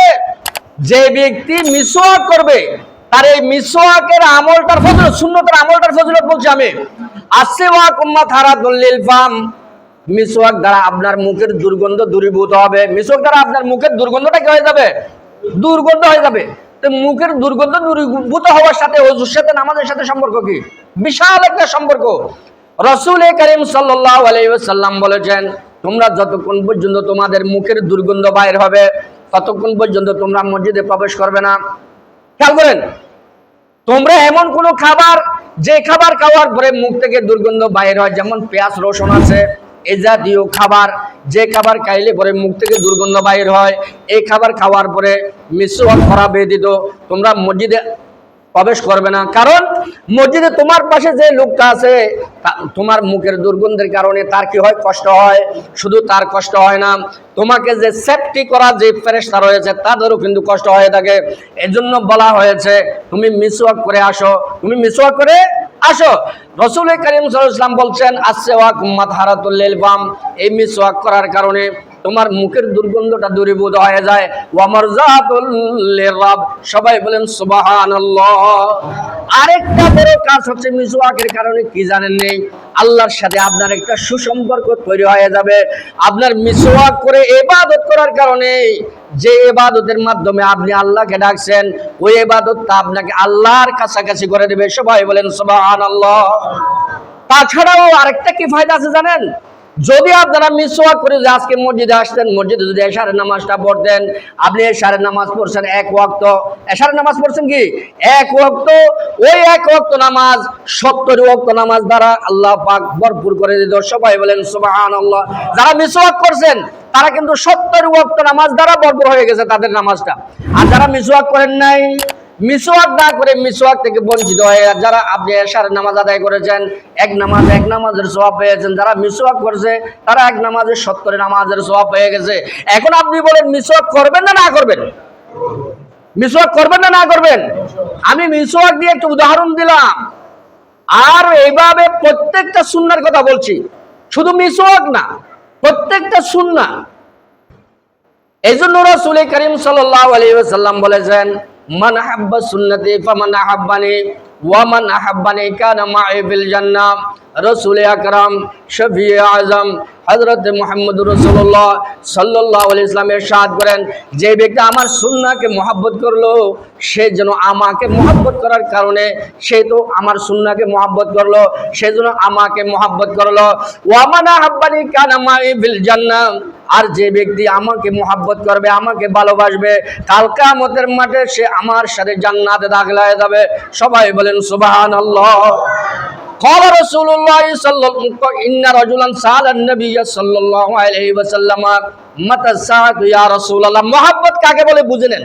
যে ব্যক্তি মিসওয়াক করবে তার এই মিসওয়াকের আমলটার ফজিলত, সুন্নতের আমলটার ফজিলত বলছি আমি। আসওয়াকু মাতহারাতুল লিল ফাম, মিসওয়াক দ্বারা আপনার মুখের দুর্গন্ধ দূরীভূত হবে। মিসওয়াক দ্বারা আপনার মুখের দুর্গন্ধটা কি হয়ে যাবে? দুর্গন্ধ হয়ে যাবে। তো মুখের দুর্গন্ধ দূরীভূত হওয়ার সাথে ওযুর সাথে নামাজের সাথে সম্পর্ক কি? বিশাল একটা সম্পর্ক। রাসূল কারীম সাল্লাল্লাহু আলাইহি ওয়াসাল্লাম বলেছেন, তোমরা যতক্ষণ পর্যন্ত তোমাদের মুখের দুর্গন্ধ বাইর হবে ততক্ষণ পর্যন্ত তোমরা মসজিদে প্রবেশ করবে না। খেয়াল করেন, তোমরা এমন কোন খাবার, যে খাবার খাওয়ার পরে মুখ থেকে দুর্গন্ধ বাইর হয়, যেমন পেঁয়াজ রসুন আছে, এই জাতীয় খাবার, যে খাবার খাইলে পরে মুখ থেকে দুর্গন্ধ বাইর হয়, এই খাবার খাওয়ার পরে মিসওয়াক করা ব্যতীত তোমরা মসজিদে প্রবেশ করবে না। কারণ মসজিদে তোমার পাশে যে লোকটা আছে, তোমার মুখের দুর্গন্ধের কারণে তার কি হয়? কষ্ট হয়। শুধু তার কষ্ট হয় না, তোমাকে যে সেফটি করা যে ফেরেশতা রয়েছে তাদেরও কিন্তু কষ্ট হয়ে থাকে। এজন্য বলা হয়েছে তুমি মিসওয়াক করে আসো, তুমি মিসওয়াক করে আসো। রাসূল কারীম সাল্লাল্লাহু আলাইহি ওয়াসাল্লাম বলছেন, আসওয়াক মাতহারাতুল লিল ফাম, এই মিসওয়াক করার কারণে তোমার মুখের দুর্গন্ধটা দূরীভূত হয়ে যায়। ওয়া মারজাতুল লিররাব, সবাই বলেন সুবহানাল্লাহ। আরেকটা বড় কাজ হচ্ছে মিসওয়াকের কারণে কি জানেন? নেই, আল্লাহর সাথে আপনার একটা সুসম্পর্ক তৈরি হয়ে যাবে। আপনার মিসওয়াক করে ইবাদত করার কারণে, যে ইবাদতের মাধ্যমে আপনি আল্লাহকে ডাকছেন, ওই ইবাদতটা আপনাকে আল্লাহর কাছাকাছি করে দেবে। সবাই বলেন সুবহানাল্লাহ। তাছাড়াও আরেকটা কি ফায়দা আছে জানেন? যদি আপনারা মিসওয়াক করে যে আজকে মসজিদে আসতেন, মসজিদে যদি এশারের নামাজটা পড়তেন, আপনি এশারের নামাজ পড়ছেন এক ওয়াক্ত, এশারের নামাজ পড়ছেন কি এক ওয়াক্ত, ওই এক ওয়াক্ত নামাজ 70 ওয়াক্ত নামাজ দ্বারা আল্লাহ পাক ভরপুর করে দিত। সবাই বলেন সুবহানাল্লাহ। যারা মিসওয়াক করছেন তারা কিন্তু 70 ওয়াক্ত নামাজ দ্বারা ভরপুর হয়ে গেছে তাদের নামাজটা। আর যারা মিসওয়াক করেন নাই, মিসওয়াক না করে মিসওয়াক থেকে বঞ্চিত হয়ে, যারা আপনি এশার নামাজ আদায় করেছেন, এক নামাজের সওয়াব পেয়েছেন, যারা মিসওয়াক করছে তারা এক নামাজের 70 নামাজের সওয়াব পেয়ে গেছে। এখন আপনি বলেন মিসওয়াক করবেন না না করবেন? মিসওয়াক করবেন না না করবেন? আমি মিসওয়াক দিয়ে একটা উদাহরণ দিলাম, আর এইভাবে প্রত্যেকটা সুন্নাহর কথা বলছি, শুধু মিসওয়াক না, প্রত্যেকটা সুন্নাহ। এইজন্য রাসূল কারীম সাল্লাল্লাহু আলাইহি ওয়াসাল্লাম বলেছেন, মান আহাব্বা সুন্নতি ফামান আহাব্বানি ওয়া মান আহাব্বানি কানা মা'i ফিল জান্নাহ। রাসূল আকরাম শফিয়ে আযম হযরত মুহাম্মদুর রাসূলুল্লাহ সাল্লাল্লাহু আলাইহি ওয়াসাল্লাম ইরশাদ করেন, যে ব্যক্তি আমার সুন্নাহকে মহব্বত করলো, সে যেন আমাকে মহব্বত করার কারণে, সে তো আমার সুন্নাহকে মহব্বত করলো, সে যেন আমাকে মহব্বত করলো। ওয়া মান আহাব্বানি কানা মা'i ফিল জান্নাহ, আর যে ব্যক্তি আমাকে মহব্বত করবে, আমাকে ভালোবাসবে, কাল কিয়ামতের মাঠে সে আমার সাথে জান্নাতে দাখিল হয়ে যাবে। সবাই বলেন সুবহানাল্লাহ। قال رسول الله صلى الله عليه وسلم إن رجلا سأل النبي صلى الله عليه وسلم متى الساعة يا رسول الله। মোহাব্বত কাকে বলে বুঝে নেন?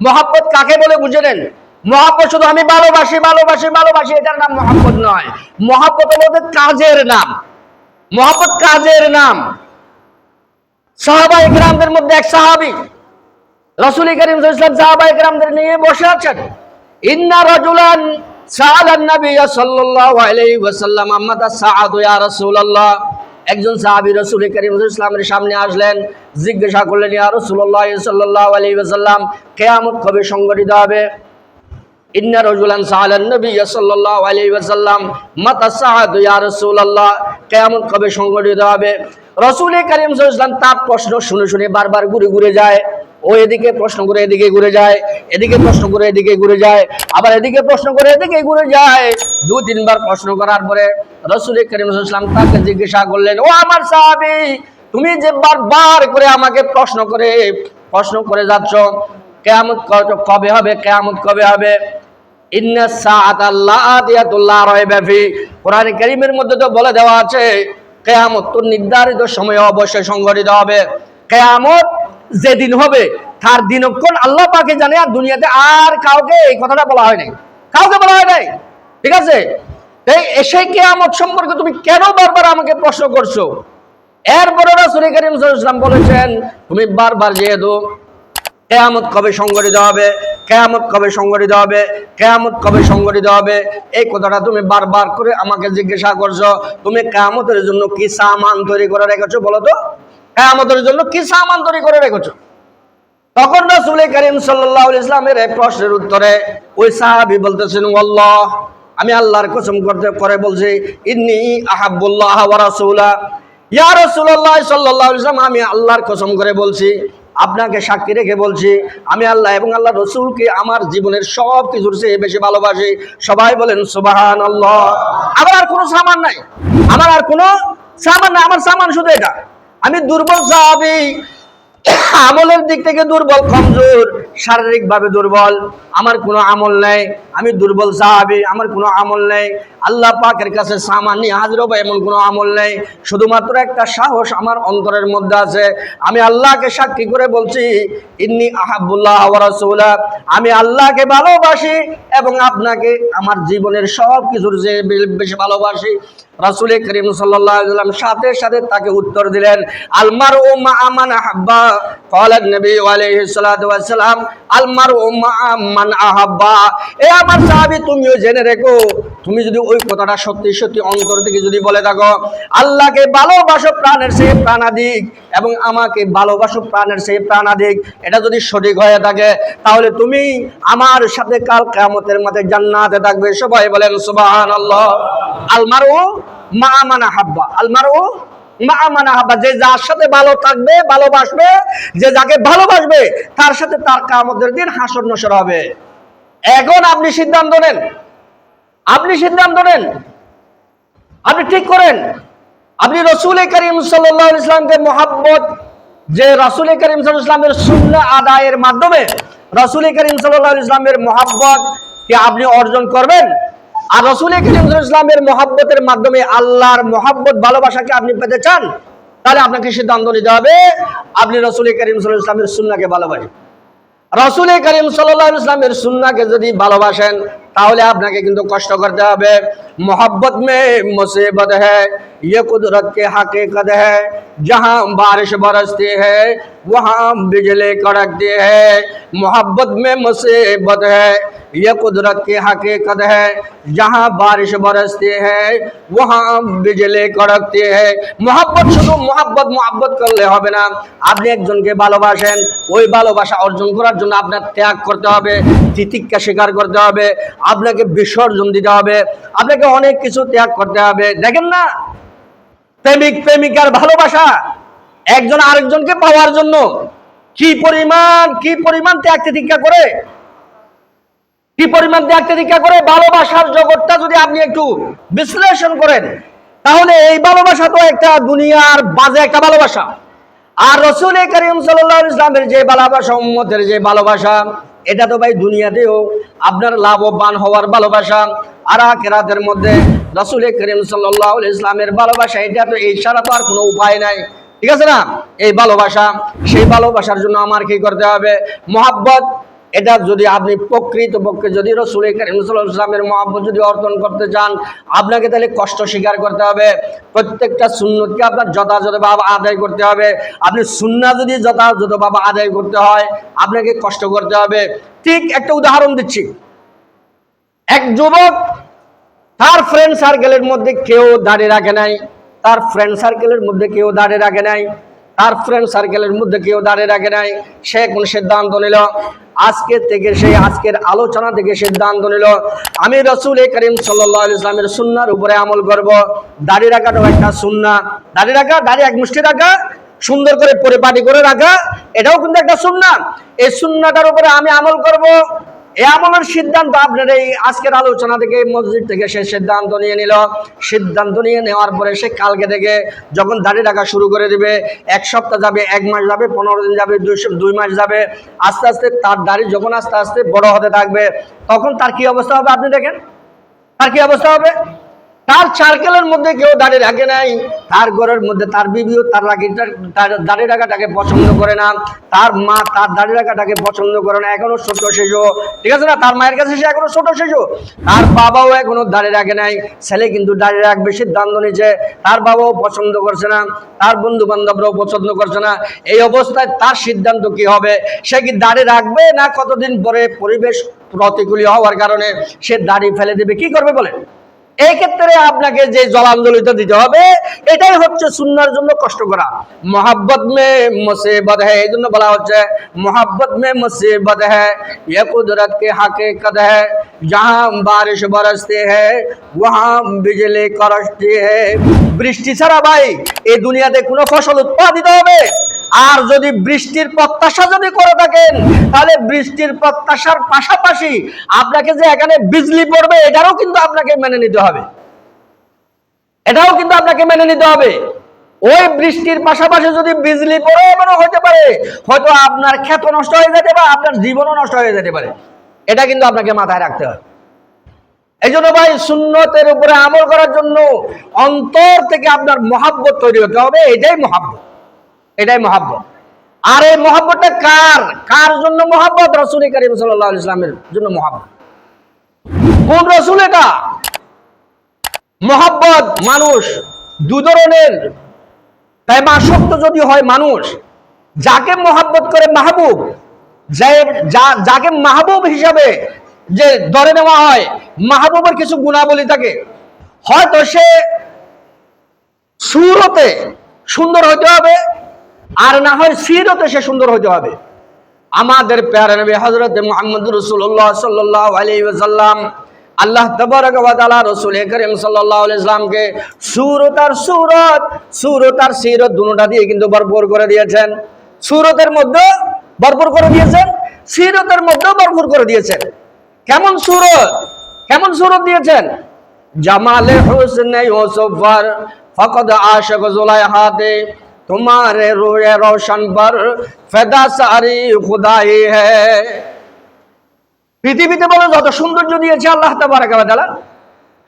মোহাব্বত কাকে বলে বুঝে নেন? মোহাব্বত শুধু আমি ভালোবাসি ভালোবাসি ভালোবাসি এটার নাম মোহাব্বত নয়। মোহাব্বত হলো কাজের নাম, মোহাব্বত কাজের নাম। সাহাবায়ে কেরামদের মধ্যে এক সাহাবী রাসূল কারীম সাল্লাল্লাহু আলাইহি ওয়াসাল্লাম সাহাবায়ে কেরামদের নিয়ে বসে আছেন। ইন্না রাজুলান সাআলান নবী সাল্লাল্লাহু আলাইহি ওয়াসাল্লাম মাতা সাআতু ইয়া রাসূলুল্লাহ। একজন সাহাবী রাসূল কারীম সাল্লাল্লাহু আলাইহি ওয়াসাল্লামের সামনে আসলেন, জিজ্ঞাসা করলেন, ইয়া রাসূলুল্লাহ সাল্লাল্লাহু আলাইহি ওয়াসাল্লাম, কিয়ামত কবে সংঘটিত হবে? ইন্না রাজুলান সাআলান নবী সাল্লাল্লাহু আলাইহি ওয়াসাল্লাম মাতা সাআতু ইয়া রাসূলুল্লাহ, কিয়ামত কবে সংঘটিত হবে? রাসূল কারীম সাল্লাল্লাহু আলাইহি ওয়াসাল্লাম তার প্রশ্ন শুনে শুনে বারবার ঘুরে ঘুরে যায়। ও এদিকে প্রশ্ন করে এদিকে ঘুরে যায়, এদিকে প্রশ্ন করে এদিকে ঘুরে যায়, আবার এদিকে প্রশ্ন করে এদিকে ঘুরে যায়। 2-3 বার প্রশ্ন করার পরে রাসূল করিম সাল্লাল্লাহু আলাইহি ওয়াসাল্লাম তাকে জিজ্ঞাসা করলেন, ও আমার সাহাবী, তুমি যে বারবার করে আমাকে প্রশ্ন করে যাচ্ছ, কিয়ামত কবে হবে, কিয়ামত কবে হবে? ইন্না সাআতা লাআতিয়াতু লা রাইবা ফি, কোরআন কারীমের মধ্যে তো বলে দেওয়া আছে কিয়ামত তো নির্ধারিত সময়ে অবশ্যই সংঘটিত হবে। কিয়ামত যেদিন হবে তার দিনক্ষণ আল্লাহ পাকে জানে, আর দুনিয়াতে আর কাউকে এই কথাটা বলা হয় নাই, কাউকে বলা হয় নাই। ঠিক আছে, সেই কিয়ামত সম্পর্কে তুমি কেন বারবার আমাকে প্রশ্ন করছো? এরপরে রাসূল করিম সাল্লাল্লাহু আলাইহি ওয়াসাল্লাম বলেছেন, তুমি বারবার যেহেতু কিয়ামত কবে সংঘটিত হবে, কিয়ামত কবে সংঘটিত হবে, কিয়ামত কবে সংঘটিত হবে, এই কথাটা তুমি বারবার করে আমাকে জিজ্ঞাসা করছো, তুমি কিয়ামতের জন্য কি সামান তৈরি করে রেখেছো বলো তো? কিয়ামতের জন্য কি সামান তৈরি করে রেখেছো? তখন রাসূল করিম সাল্লাল্লাহু আলাইহি ওয়াসাল্লামের এই প্রশ্নের উত্তরে ওই সাহাবী বলতেছেন, আল্লাহ, আমি আল্লাহর কসম করে বলছি, ইন্নী আহাব্বুল্লাহ ওয়া রাসূলা, ইয়া রাসূলুল্লাহ সাল্লাল্লাহু আলাইহি ওয়াসাল্লাম, আমি আল্লাহর কসম করে বলছি, আপনাকে সাক্ষী রেখে বলছি, আমি আল্লাহ এবং আল্লাহ রসুলকে আমার জীবনের সব কিছুর চেয়ে বেশি ভালোবাসি। সবাই বলেন সুবহানাল্লাহ। আমার আর কোনো সামান নাই, আমার আর কোনো সামান নাই, আমার সামান শুধু এটা। আমি দুর্বল সাহাবী, আমলের দিক থেকে দুর্বল, কমজোর, শারীরিক ভাবে দুর্বল, আমার কোনো আমল নেই। আমি দুর্বল সাহাবী, আমার কোনো আমল নেই। আল্লাহ পাকের কাছে সামান নিয়ে হাজির হবো এমন কোনো আমল নেই। শুধুমাত্র একটা সাহস আমার অন্তরের মধ্যে আছে। আমি আল্লাহকে সাক্ষী করে বলছি, ইন্নী আহাব্বুল্লাহ ওয়া রাসূলা, আমি আল্লাহকে ভালোবাসি এবং আপনাকে আমার জীবনের সব কিছুর চেয়ে বেশি ভালোবাসি। রাসূল করিম সাল্লাল্লাহু আলাইহি ওয়াসাল্লাম সাথে সাথে তাকে উত্তর দিলেন, আল মারউ মা'a মান আহাব্বা, ক্বালা নবী আলাইহিস সালাতু ওয়াস সালাম, আল মারউ মা'a মান আহাব্বা। এ আমার সাহাবী, তুমিও জেনে রেখো, তুমি যদি ওই কথাটা সত্যি সত্যি অন্তর থেকে যদি বলে থাকো, আল্লাহকে ভালোবাসো প্রাণের চেয়ে প্রাণাধিক এবং আমাকে ভালোবাসো প্রাণের চেয়ে প্রাণাধিক, এটা যদি সঠিক হয়ে থাকে, তাহলে তুমি আমার সাথে কাল কিয়ামতের মাঠে জান্নাতে থাকবে। সবাই বলেন সুবহানাল্লাহ। আল মারউ মা'a মান আহাব্বা, আল মারউ মা'a মান আহাব্বা, যে যার সাথে ভালো থাকবে, ভালোবাসবে, যে যাকে ভালোবাসবে তার সাথে তার কিয়ামতের দিন হাসর নসর হবে। এখন আপনি সিদ্ধান্ত নেন, আপনি সিদ্ধান্ত নেন, আপনি ঠিক করেন, আপনি রাসূল করিম সাল্লাল্লাহু আলাইহি ওয়াসাল্লামকে মহব্বত, যে রাসূল করিম সাল্লাল্লাহু আলাইহি ওয়াসাল্লামের সুন্নাহ আদায়ের মাধ্যমে রাসূল করিম সাল্লাল্লাহু আলাইহি ওয়াসাল্লামের মহব্বত কি আপনি অর্জন করবেন, আর রাসূল করিম সাল্লাল্লাহু আলাইহি ওয়াসাল্লামের মহব্বতের মাধ্যমে আল্লাহর মহব্বত ভালোবাসাকে আপনি পেতে চান, তাহলে আপনাকে সিদ্ধান্ত নিতে হবে আপনি রাসূল করিম সাল্লাল্লাহু আলাইহি ওয়াসাল্লামের সুন্নাহকে ভালোবাসেন। রাসূল করিম সাল্লাল্লাহু আলাইহি ওয়াসাল্লামের সুন্নাহকে যদি ভালোবাসেন, তাহলে আপনাকে কিন্তু কষ্ট করতে হবে। मोहब्बत में मुसीबत है, ये कुदरत की हकीकत है, जहाँ बारिश बरसती है वहाँ बिजली कड़कती है। मोहब्बत में मुसीबत है, ये कुदरत की हकीकत है, जहाँ बारिश बरसती है वहाँ बिजली कड़कती है। मोहब्बत শুধু মোহাব্বত করলে হবে না, আপনি একজনকে ভালোবাসেন, ওই ভালোবাসা অর্জন করার জন্য আপনার ত্যাগ করতে হবে, তিতিক্ষা স্বীকার করতে হবে, আপনাকে বিসর্জন দিতে হবে, আপনাকে অনেক কিছু ত্যাগ করতে হবে। দেখেন না, প্রেমিক প্রেমিকার ভালোবাসা একজন আরেকজনকে পাওয়ার জন্য কি পরিমাণ ত্যাগ তিতিক্ষা করে, কি পরিমাণ ত্যাগ তিতিক্ষা করে। ভালোবাসার জগৎটা যদি আপনি একটু বিশ্লেষণ করেন, তাহলে এই ভালোবাসা তো একটা দুনিয়ার বাজে একটা ভালোবাসা। আর রাসূল করিম সাল্লাল্লাহু আলাইহি ওয়াসাল্লামের যে ভালোবাসা, উম্মতের যে ভালোবাসা, এটা তো ভাই দুনিয়াতেও আপনার লাভবান হওয়ার ভালোবাসা, আর আখিরাতের মধ্যে রাসূল করিম সাল্লাল্লাহু আলাইহি ওয়াসাল্লামের ভালোবাসা, এটা তো এই ছাড়া তো আর কোনো উপায় নাই। ঠিক আছে না? এই ভালোবাসা, সেই ভালোবাসার জন্য আমার কি করতে হবে? মহব্বত, এটা যদি আপনি প্রকৃতপক্ষে যদি রাসূল করিম সাল্লাল্লাহু আলাইহি ওয়াসাল্লামের মহব্বত যদি অর্জন করতে চান, আপনাকে তাহলে কষ্ট স্বীকার করতে হবে। প্রত্যেকটা সুন্নতকে আপনার যথাযথভাবে আদায় করতে হবে। আপনি সুন্নাহ যদি যথাযথভাবে আদায় করতে হয়, আপনাকে কষ্ট করতে হবে। ঠিক একটা উদাহরণ দিচ্ছি। এক যুবক, তার ফ্রেন্ড সার্কেলের মধ্যে কেউ দাড়ি রাখে নাই, তার ফ্রেন্ড সার্কেলের মধ্যে কেউ দাড়ি রাখে নাই, তার ফ্রেন্ড সার্কেলের মধ্যে কেউ দাঁড়িয়ে রাখে নাই। সে কোন সিদ্ধান্ত নিল, আজকে থেকে সেই আজকের আলোচনা থেকে সিদ্ধান্ত নিল, আমি রাসূল করিম সাল্লাল্লাহু আলাইহি ওয়াসাল্লামের সুন্নাহর উপরে আমল করব। দাড়ি রাখাটাও একটা সুন্নাহ, দাড়ি এক মুষ্টি রাখা সুন্দর করে পরিপাটি করে রাখা, এটাও কিন্তু একটা সুন্নাহ। এই সুন্নাহটার উপরে আমি আমল করব, এই আমলের সিদ্ধান্ত আপনার এই আজকের আলোচনা থেকে, মসজিদ থেকে সে সিদ্ধান্ত নিয়ে নিল। সিদ্ধান্ত নিয়ে নেওয়ার পরে সে কালকে থেকে যখন দাড়ি রাখা শুরু করে দিবে, 1 সপ্তাহ যাবে, 1 মাস যাবে, 15 দিন যাবে, 2 মাস যাবে, আস্তে আস্তে তার দাড়ি যখন আস্তে আস্তে বড় হতে থাকবে, তখন তার কি অবস্থা হবে আপনি দেখেন। তার কি অবস্থা হবে? তার সার্কেলের মধ্যে কেউ দাড়ি রাখে নাই, তার ঘরের মধ্যে তার বিবিও তার দাড়ি রাখাটাকে পছন্দ করে না, তার মা তার দাড়ি রাখাটাকে পছন্দ করে না, এখনো ছোট শিশু, ঠিক আছে না, তার মায়ের কাছে সে এখনো ছোট শিশু, তার বাবাও এখনো দাড়ি রাখে নাই, ছেলে কিন্তু দাড়ি রাখবে সিদ্ধান্ত নিয়েছে, তার বাবাও পছন্দ করছে না, তার বন্ধু বান্ধবরাও পছন্দ করছে না। এই অবস্থায় তার সিদ্ধান্ত কি হবে? সে কি দাড়ি রাখবে, না কতদিন পরে পরিবেশ প্রতিকূল হওয়ার কারণে সে দাড়ি ফেলে দেবে? কি করবে বলে? এই ক্ষেত্রে আপনাকে যে জলাঞ্জলিটা দিতে হবে, এটাই হচ্ছে সুন্নাহর জন্য কষ্ট করা। মোহাব্বত মে মুসিবত হ্যায়, এই জন্য বলা হচ্ছে মোহাব্বত মে মুসিবত হ্যায়, ये कुदरत की हकीकत है, जहां बारिश बरसती है वहां बिजली करसती है। বৃষ্টি ছাড়া ভাই এই দুনিয়াতে কোনো ফসল উৎপাদিত হবে? আর যদি বৃষ্টির প্রত্যাশা যদি করে থাকেন, তাহলে বৃষ্টির প্রত্যাশার পাশাপাশি আপনাকে যে এখানে বিজলি পড়বে, এটাও কিন্তু আপনাকে মেনে নিতে হবে। এটাও কিন্তু আপনাকে মেনে নিতে হবে। ওই বৃষ্টির পাশাপাশি যদি বিজলি পড়ে, এমনও হতে পারে হয়তো আপনার ক্ষেত নষ্ট হয়ে যেতে পারে, আপনার জীবনও নষ্ট হয়ে যেতে পারে। এটা কিন্তু আপনাকে মাথায় রাখতে হবে। এই জন্য ভাই সুন্নতের উপরে আমল করার জন্য অন্তর থেকে আপনার মহাব্বত তৈরি হতে হবে। এটাই মহাব্বত, এটাই মহাব্বত। আর এই মহাব্বতটা কার জন্য মহাব্বত? রাসূল করিম সাল্লাল্লাহু আলাইহি ওয়াসাল্লামের জন্য মহাব্বত। কোন রাসূল? এটা মহাব্বত মানুষ দু ধরনের। প্রেমাসক্ত যদি হয় মানুষ, যাকে মহাব্বত করে মাহবুব, যাকে মাহবুব হিসাবে যে ধরে নেওয়া হয়, মাহবুবের কিছু গুণাবলী থাকে। হয়তো সে সুরতে সুন্দর হতে হবে, আর না হয় সিরতে সে সুন্দর হতে হবে। আমাদের প্যারা নবী হযরত মুহাম্মদ রাসূলুল্লাহ সাল্লাল্লাহু আলাইহি ওয়াসাল্লাম, আল্লাহ তাবারক ওয়া তাআলা রাসূল করিম সাল্লাল্লাহু আলাইহি ওয়াসাল্লামকে সুরত আর সিরত দুটোটা দিয়ে কিন্তু ভরপুর করে দিয়েছেন। সুরতের মধ্যে ভরপুর করে দিয়েছেন, সিরতের মধ্যে ভরপুর করে দিয়েছেন। কেমন সুরত দিয়েছেন? জামালে হুসনে ইউসুফর ফকদ আশিক জুলাইহাতে, तुम्हारे रोए रोशन पर ফেদা সারি খুদাই হ্যায়। পৃথিবীতে বলে যত সৌন্দর্য দিয়েছে আল্লাহ তাবারক ওয়া তাআলা,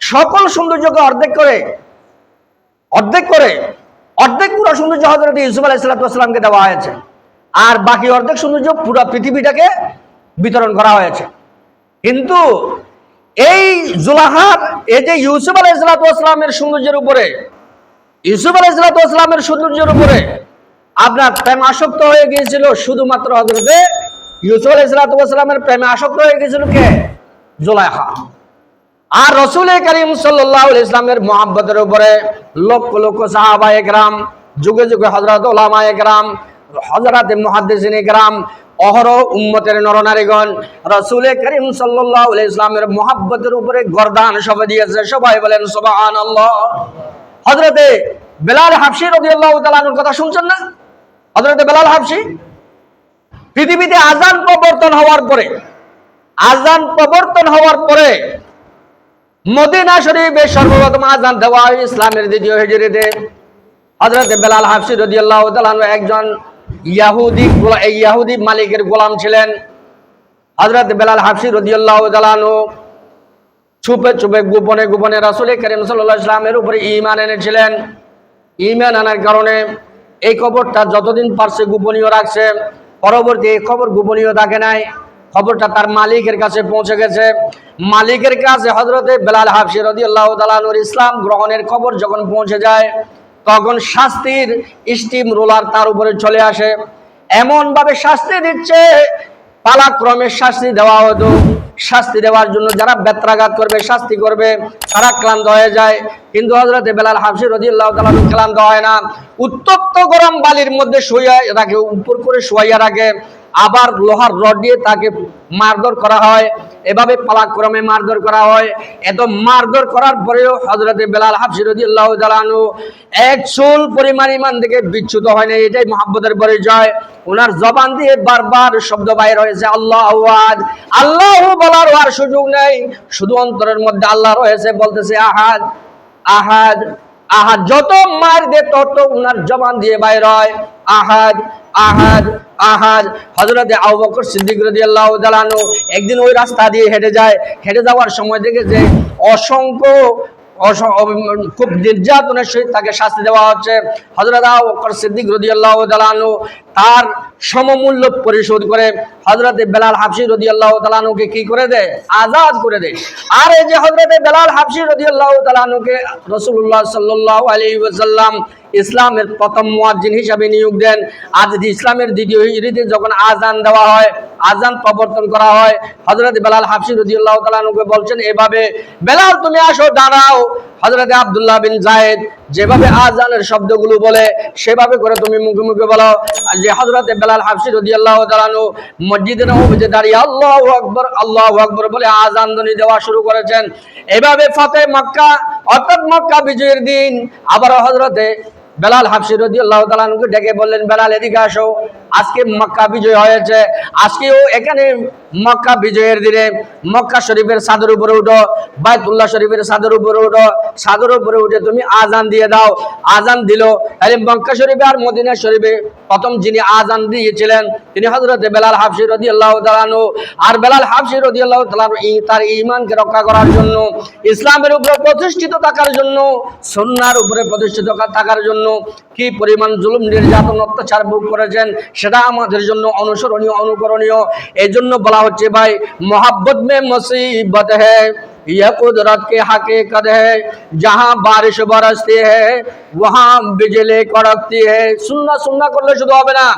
সকল সৌন্দর্যকে অর্ধেক পুরো সৌন্দর্য হযরত ইউসুফ আলাইহিস সালামকে দেওয়া হয়েছে, আর বাকি অর্ধেক সৌন্দর্য পুরো পৃথিবীটাকে বিতরণ করা হয়েছে। কিন্তু এই জুলাহার, এই যে ইউসুফ আলাইহিস সালামের সৌন্দর্যের উপরে, আপনার প্রেম আসক্ত হয়ে গিয়েছিল শুধুমাত্র হযরতে ইউসুফ আলাইহিস সালামের প্রেমে আসক্ত হয়ে গিয়েছিল কে? জুলাইখা। আর রাসূল করিম সাল্লাল্লাহু আলাইহি ওয়াসাল্লামের মুহাব্বতের উপরে লক্ষ লক্ষ সাহাবায়ে কেরাম, যুগে যুগে হযরত উলামায়ে কেরাম, হযরত মুহাদ্দিসিনে কেরাম, অহরহ উম্মতের নরনারীগণ রাসূল করিম সাল্লাল্লাহু আলাইহি ওয়াসাল্লামের মুহাব্বতের উপরে গর্দান সবে দিয়েছে। সবাই বলেন সুবহানাল্লাহ। হযরতে বেলাল হাবশী রাদিয়াল্লাহু তাআলা আনহুর কথা শুনছেন না? হযরতে বেলাল হাবশী পৃথিবীতে আযান প্রবর্তন হওয়ার পরে মদিনা শরীফে সর্বপ্রথম আযান দেওয়া হয় ইসলামের দ্বিতীয় হিজরিতে। হযরতে বেলাল হাবশী রাদিয়াল্লাহু তাআলা আনহু একজন ইহুদি মালিকের গোলাম ছিলেন। হযরতে বেলাল হাবশী রাদিয়াল্লাহু তাআলা আনহু ছুপে ছুপে গোপনে রাসূল করিম সাল্লাল্লাহু আলাইহি ওয়াসাল্লামের উপরে ঈমান এনেছিলেন। ঈমান আনার কারণে এই খবরটা যতদিন পারছে গোপনীয় রাখছে। পরবর্তী এই খবর গোপনীয় থাকে নাই, খবরটা তার মালিকের কাছে পৌঁছে গেছে। মালিকের কাছে হযরতে বেলাল হাবশী রাদিয়াল্লাহু তাআলা আনহুর ইসলাম গ্রহণের খবর যখন পৌঁছে যায়, তখন শাস্তির স্টিম রোলার তার উপরে চলে আসে। এমন ভাবে শাস্তি দিচ্ছে, পালাক্রমে শাস্তি দেওয়া হতো। শাস্তি দেওয়ার জন্য যারা বেত্রাঘাত করবে, শাস্তি করবে, তারা ক্লান্ত হয়ে যায়। কিন্তু হযরতে বেলাল হাবশী রাদিয়াল্লাহু তাআলা ক্লান্ত হয় না। উত্তপ্ত গরম বালির মধ্যে শুইয়া রাখে, উপর করে শুয়াইয়া রাখে। আবার লোহার রড দিয়ে তাকে মারধর করা হয়। এভাবে পালাক্রমে মারধর করা হয়। এত মারধর করার পরেও হযরতে বেলাল হাবশী রাদিয়াল্লাহু তাআলা আনহু এক চুল পরিমাণ ঈমান থেকে বিচ্যুত হয় না। এটাই মুহাব্বতের পরিচয়। ওনার জবান দিয়ে বারবার শব্দ বাইর হয়েছে আল্লাহু আহাদ। আল্লাহু বলার আর সুযোগ নেই, শুধু অন্তরের মধ্যে আল্লাহ রয়েছে, বলতেছে আহাদ আহাদ আহাদ। যত মার দে তত উনার জবান দিয়ে বাইর হয় আহাদ আহাদ আহাদ। হযরতে আবু বকর সিদ্দিক রাদিয়াল্লাহু তাআলা আনহু একদিন ওই রাস্তা দিয়ে হেঁটে যায়। হেঁটে যাওয়ার সময় দেখে যে অসংখ্য খুব নির্যাতনের সহিত তাকে শাস্তি দেওয়া হচ্ছে। হযরত আবু বকর সিদ্দিক রাদিয়াল্লাহু তাআলা আনহু তার সমমূল্য পরিশোধ করে হযরতে বেলাল হাবশী রাদিয়াল্লাহু তাআলা আনহুকে কি করে দেয়? আজাদ করে দেয়। আর এই যে হযরতে বেলাল হাবশী রাদিয়াল্লাহু তাআলা আনহুকে রাসূলুল্লাহ সাল্লাল্লাহু আলাইহি ওয়াসাল্লাম ইসলামের প্রথম মুয়াজ্জিন হিসাবে নিয়োগ দেন। আজ ইসলামের দ্বিতীয় হিজরিতে যখন আজান দেওয়া হয়, আজান প্রবর্তন করা হয়, হযরত বেলাল হাবশী রাদিয়াল্লাহু তাআলা আনহুকে বলছেন এভাবে, বেলাল তুমি আসো দাঁড়াও। হযরতে আব্দুল্লাহ বিন যায়েদ যেভাবে আজানের শব্দগুলো বলে সেভাবে করে তুমি মুখে মুখে বলো। আর যে হযরতে বেলাল হাবশী রাদিয়াল্লাহু তাআলা আনহু মসজিদে নববীতে দাঁড়িয়ে আল্লাহু আকবার বলে আজান ধ্বনি দেওয়া শুরু করেছেন। এভাবে ফতেহ মক্কা অর্থাৎ মক্কা বিজয়ের দিন আবার হযরতে বেলাল হাবশী রাদিয়াল্লাহু তাআলা আনহুকে ডেকে বললেন, বেলাল এদিকে আসো, আজকে মক্কা বিজয় হয়েছে, আজকেও এখানে মক্কা বিজয়ের দিনে মক্কা শরীফের ছাদের উপরে উঠো, বাইতুল্লাহ শরীফের ছাদের উপরে উঠো, ছাদের উপরে উঠে তুমি আজান দিয়ে দাও। আজান দিল। তাহলে মক্কা শরীফে আর মদিনা শরীফে প্রথম যিনি আজান দিয়েছিলেন তিনি হযরতে বেলাল হাবশী রাদিয়াল্লাহু তাআলা আনহু। আর বেলাল হাবশী রাদিয়াল্লাহু তাআলা তার ঈমানকে রক্ষা করার জন্য, ইসলামের উপরে প্রতিষ্ঠিত থাকার জন্য, সুন্নাহর উপরে প্রতিষ্ঠিত থাকার জন্য কি পরিমাণ জুলুম নির্যাতন অত্যাচার ভোগ করেছেন সেটা আমাদের জন্য অনুসরণীয়, অনুকরণীয়। এই জন্য বলা হচ্ছে ভাই, মোহাব্বত মে মুসিবত হ্যায়, ये कुदरत की हकीकत है, जहाँ बारिश बरसती है वहाँ बिजली कड़कती है। সুন্নাহ সুন্নাহ করলে শুধু হবে না,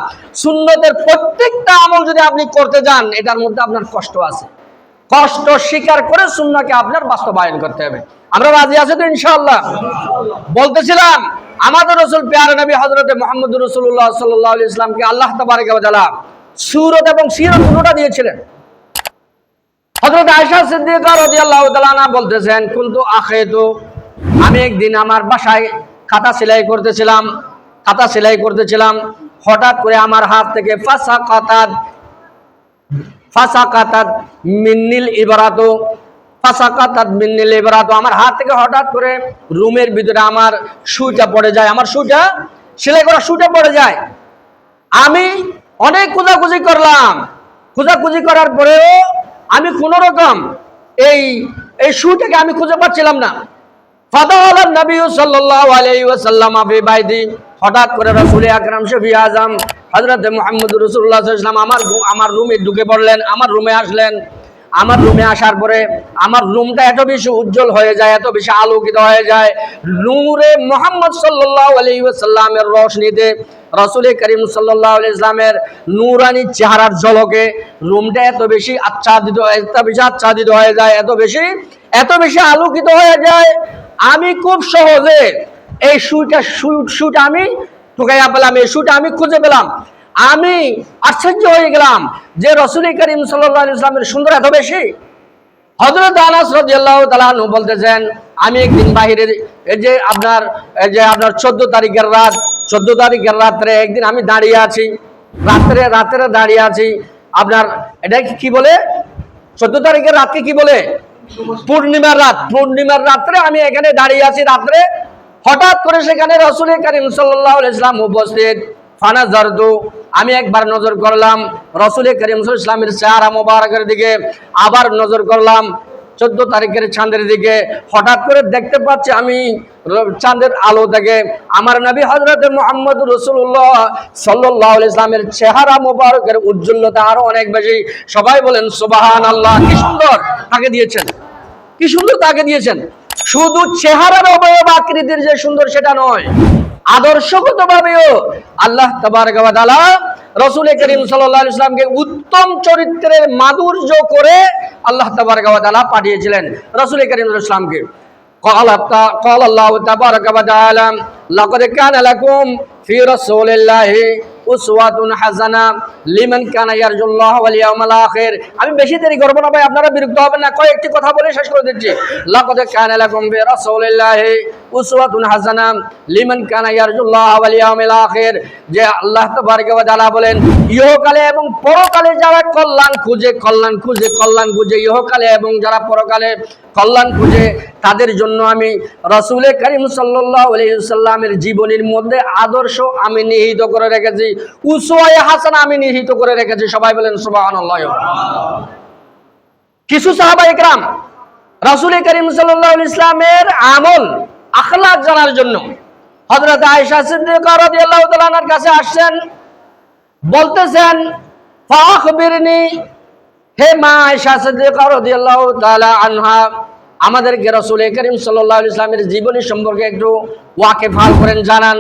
সুন্নতের প্রত্যেকটা আমল যদি আপনি করতে যান এটার মধ্যে আপনার কষ্ট আছে। কষ্ট স্বীকার করে সুন্নাহকে আপনার বাস্তবায়ন করতে হবে। আমরা রাজি আছি তো ইনশাআল্লাহ? বলতেছিলাম আমাদের রাসূল প্যারে নবী হযরতে মুহাম্মদুর রাসূলুল্লাহ সাল্লাল্লাহু আলাইহি ওয়াসাল্লামকে আল্লাহ তাবারক ওয়া তাআলা সূরত এবং সিরত দুটোটা দিয়েছিলেন। হযরত আয়েশা সিদ্দিকা রাদিয়াল্লাহু তাআলা আনহা বলতেছেন, কুনতু আখিতু, আমি একদিন আমার বাসায় খাতা সেলাই করতেছিলাম, হঠাৎ করে আমার হাত থেকে ফাসাকাতাত মিন্নিল ইবরাতু, আমার হাত থেকে হঠাৎ করে রুমের ভিতরে আমার সুইটা পড়ে যায়, আমার সুইটা সেলাই করা সুইটা পড়ে যায়। আমি অনেক খোঁজাখুঁজি করলাম, খোঁজাখুঁজি করার পরেও আমি কোন রকম এই সুইটাকে আমি খুঁজে পাচ্ছিলাম না। ফাদাল নবী সাল্লাল্লাহু আলাইহি ওয়াসাল্লাম ফি বাইতি, হঠাৎ করে রাসূল আকরাম শফি আজম হযরত মুহাম্মদুর রাসূলুল্লাহ সাল্লাল্লাহু আলাইহি ওয়াসাল্লাম আমার রুমে ঢুকে পড়লেন, আমার রুমে আসলেন। আমার রুমে আসার পরে আমার রুমটা এত বেশি উজ্জ্বল হয়ে যায়, এত বেশি আলোকিত হয়ে যায় নূরে মুহাম্মদ সাল্লাল্লাহু আলাইহি ওয়াসাল্লামের রোশনীতে, রাসূল করিম সাল্লাল্লাহু আলাইহি ওয়াসাল্লামের নূরানী চেহারার ঝলকে রুমটা এত বেশি আচ্ছাদিত হয়ে যায়, এত বেশি আলোকিত হয়ে যায়। আমি খুব সহজে এই সুইটা আমি ঢুকাইয়া পেলাম, এই সুইটা আমি খুঁজে পেলাম। আমি আশ্চর্য হয়ে গেলাম যে রাসূল করিম সাল্লাল্লাহু আলাইহি ওয়াসাল্লামের সুন্দর এত বেশি। হযরত আনাস রাদিয়াল্লাহু তাআলা আনহু বলতেছেন, আমি একদিন বাইরে এই যে আপনার 14 তারিখের রাত্রে একদিন আমি দাঁড়িয়ে আছি, রাত্রে দাঁড়িয়ে আছি। আপনার এটা কি বলে, 14 তারিখের রাতকে কি বলে? পূর্ণিমার রাত্রে আমি এখানে দাঁড়িয়ে আছি রাত্রে। হঠাৎ করে সেখানে রাসূল করিম সাল্লাল্লাহু আলাইহি ওয়াসাল্লাম উপস্থিত। ফানাজারতু, আমি একবার নজর করলাম রাসূল করিম সাল্লাল্লাহু আলাইহি ওয়াসাল্লামের চেহারা মোবারকের দিকে, আবার নজর করলাম 14 তারিখের চাঁদের দিকে। হঠাৎ করে দেখতে পাচ্ছি আমি চাঁদের আলো থেকে আমার নবী হযরত মুহাম্মদ রাসূলুল্লাহ সাল্লাল্লাহু আলাইহি ওয়াসাল্লামের চেহারা মোবারকের উজ্জ্বলতা আরো অনেক বেশি। সবাই বলেন সুবহানাল্লাহ। কি সুন্দর তাকে দিয়েছেন, কি সুন্দর তাকে দিয়েছেন। শুধু চেহারার অবয়ব আকৃতির যে সুন্দর সেটা নয়, আদর্শগতভাবেও আল্লাহ তাবারক ওয়া তাআলা রাসূল করিম সাল্লাল্লাহু আলাইহি ওয়াসাল্লামকে উত্তম চরিত্রের মাধুর্য করে আল্লাহ তাবারক ওয়া তাআলা পাঠিয়েছিলেন রাসূল করিম সাল্লাল্লাহু আলাইহি ওয়াসাল্লামকে। قال الله تبارك وتعالى لقد كان لكم في رسول الله উসওয়াতুন হাসানা লিমান কানা ইয়ারজুল্লাহ ওয়াল ইয়াউমাল আখির। আমি বেশি দেরি করব না ভাই, আপনারা বিরক্ত হবেন না, কয়েকটি কথা বলে শেষ করে দিচ্ছি। লাকাদ কানা লাকুম ফি রাসূলিল্লাহি উসওয়াতুন হাসানা লিমান কানা ইয়ারজুল্লাহ ওয়াল ইয়াউমাল আখির। যে আল্লাহ তাবারক ওয়া তাআলা বলেন, ইহকালে এবং পরকালে যারা কল্যাণ খুঁজে ইহকালে এবং যারা পরকালে কল্যাণ খুঁজে, তাদের জন্য আমি রাসূল করিম সাল্লাল্লাহু আলাইহি ওয়াসাল্লামের জীবনীর মধ্যে আদর্শ আমি নিহিত করে রেখেছি, উসওয়ায়ে হাসানা আমি নিহিত করে রেখেছি। সবাই বলেন সুবহানাল্লাহ। কিছু সাহাবায়ে কেরাম রাসূল করিম সাল্লাল্লাহু আলাইহি ওয়াসাল্লামের আমল আখলাক জানার জন্য হযরত আয়েশা সিদ্দিকা রাদিয়াল্লাহু তাআলা আনহার কাছে আসছেন, বলতেছেন, ফাখবিরনি, হে মা আয়েশা সিদ্দিকা রাদিয়াল্লাহু তাআলা আনহা, আমাদেরকে রাসূল করিম সাল্লাল্লাহু আলাইহি ওয়াসাল্লামের জীবনী সম্পর্কে একটু ওয়াকিফাল করেন, জানান।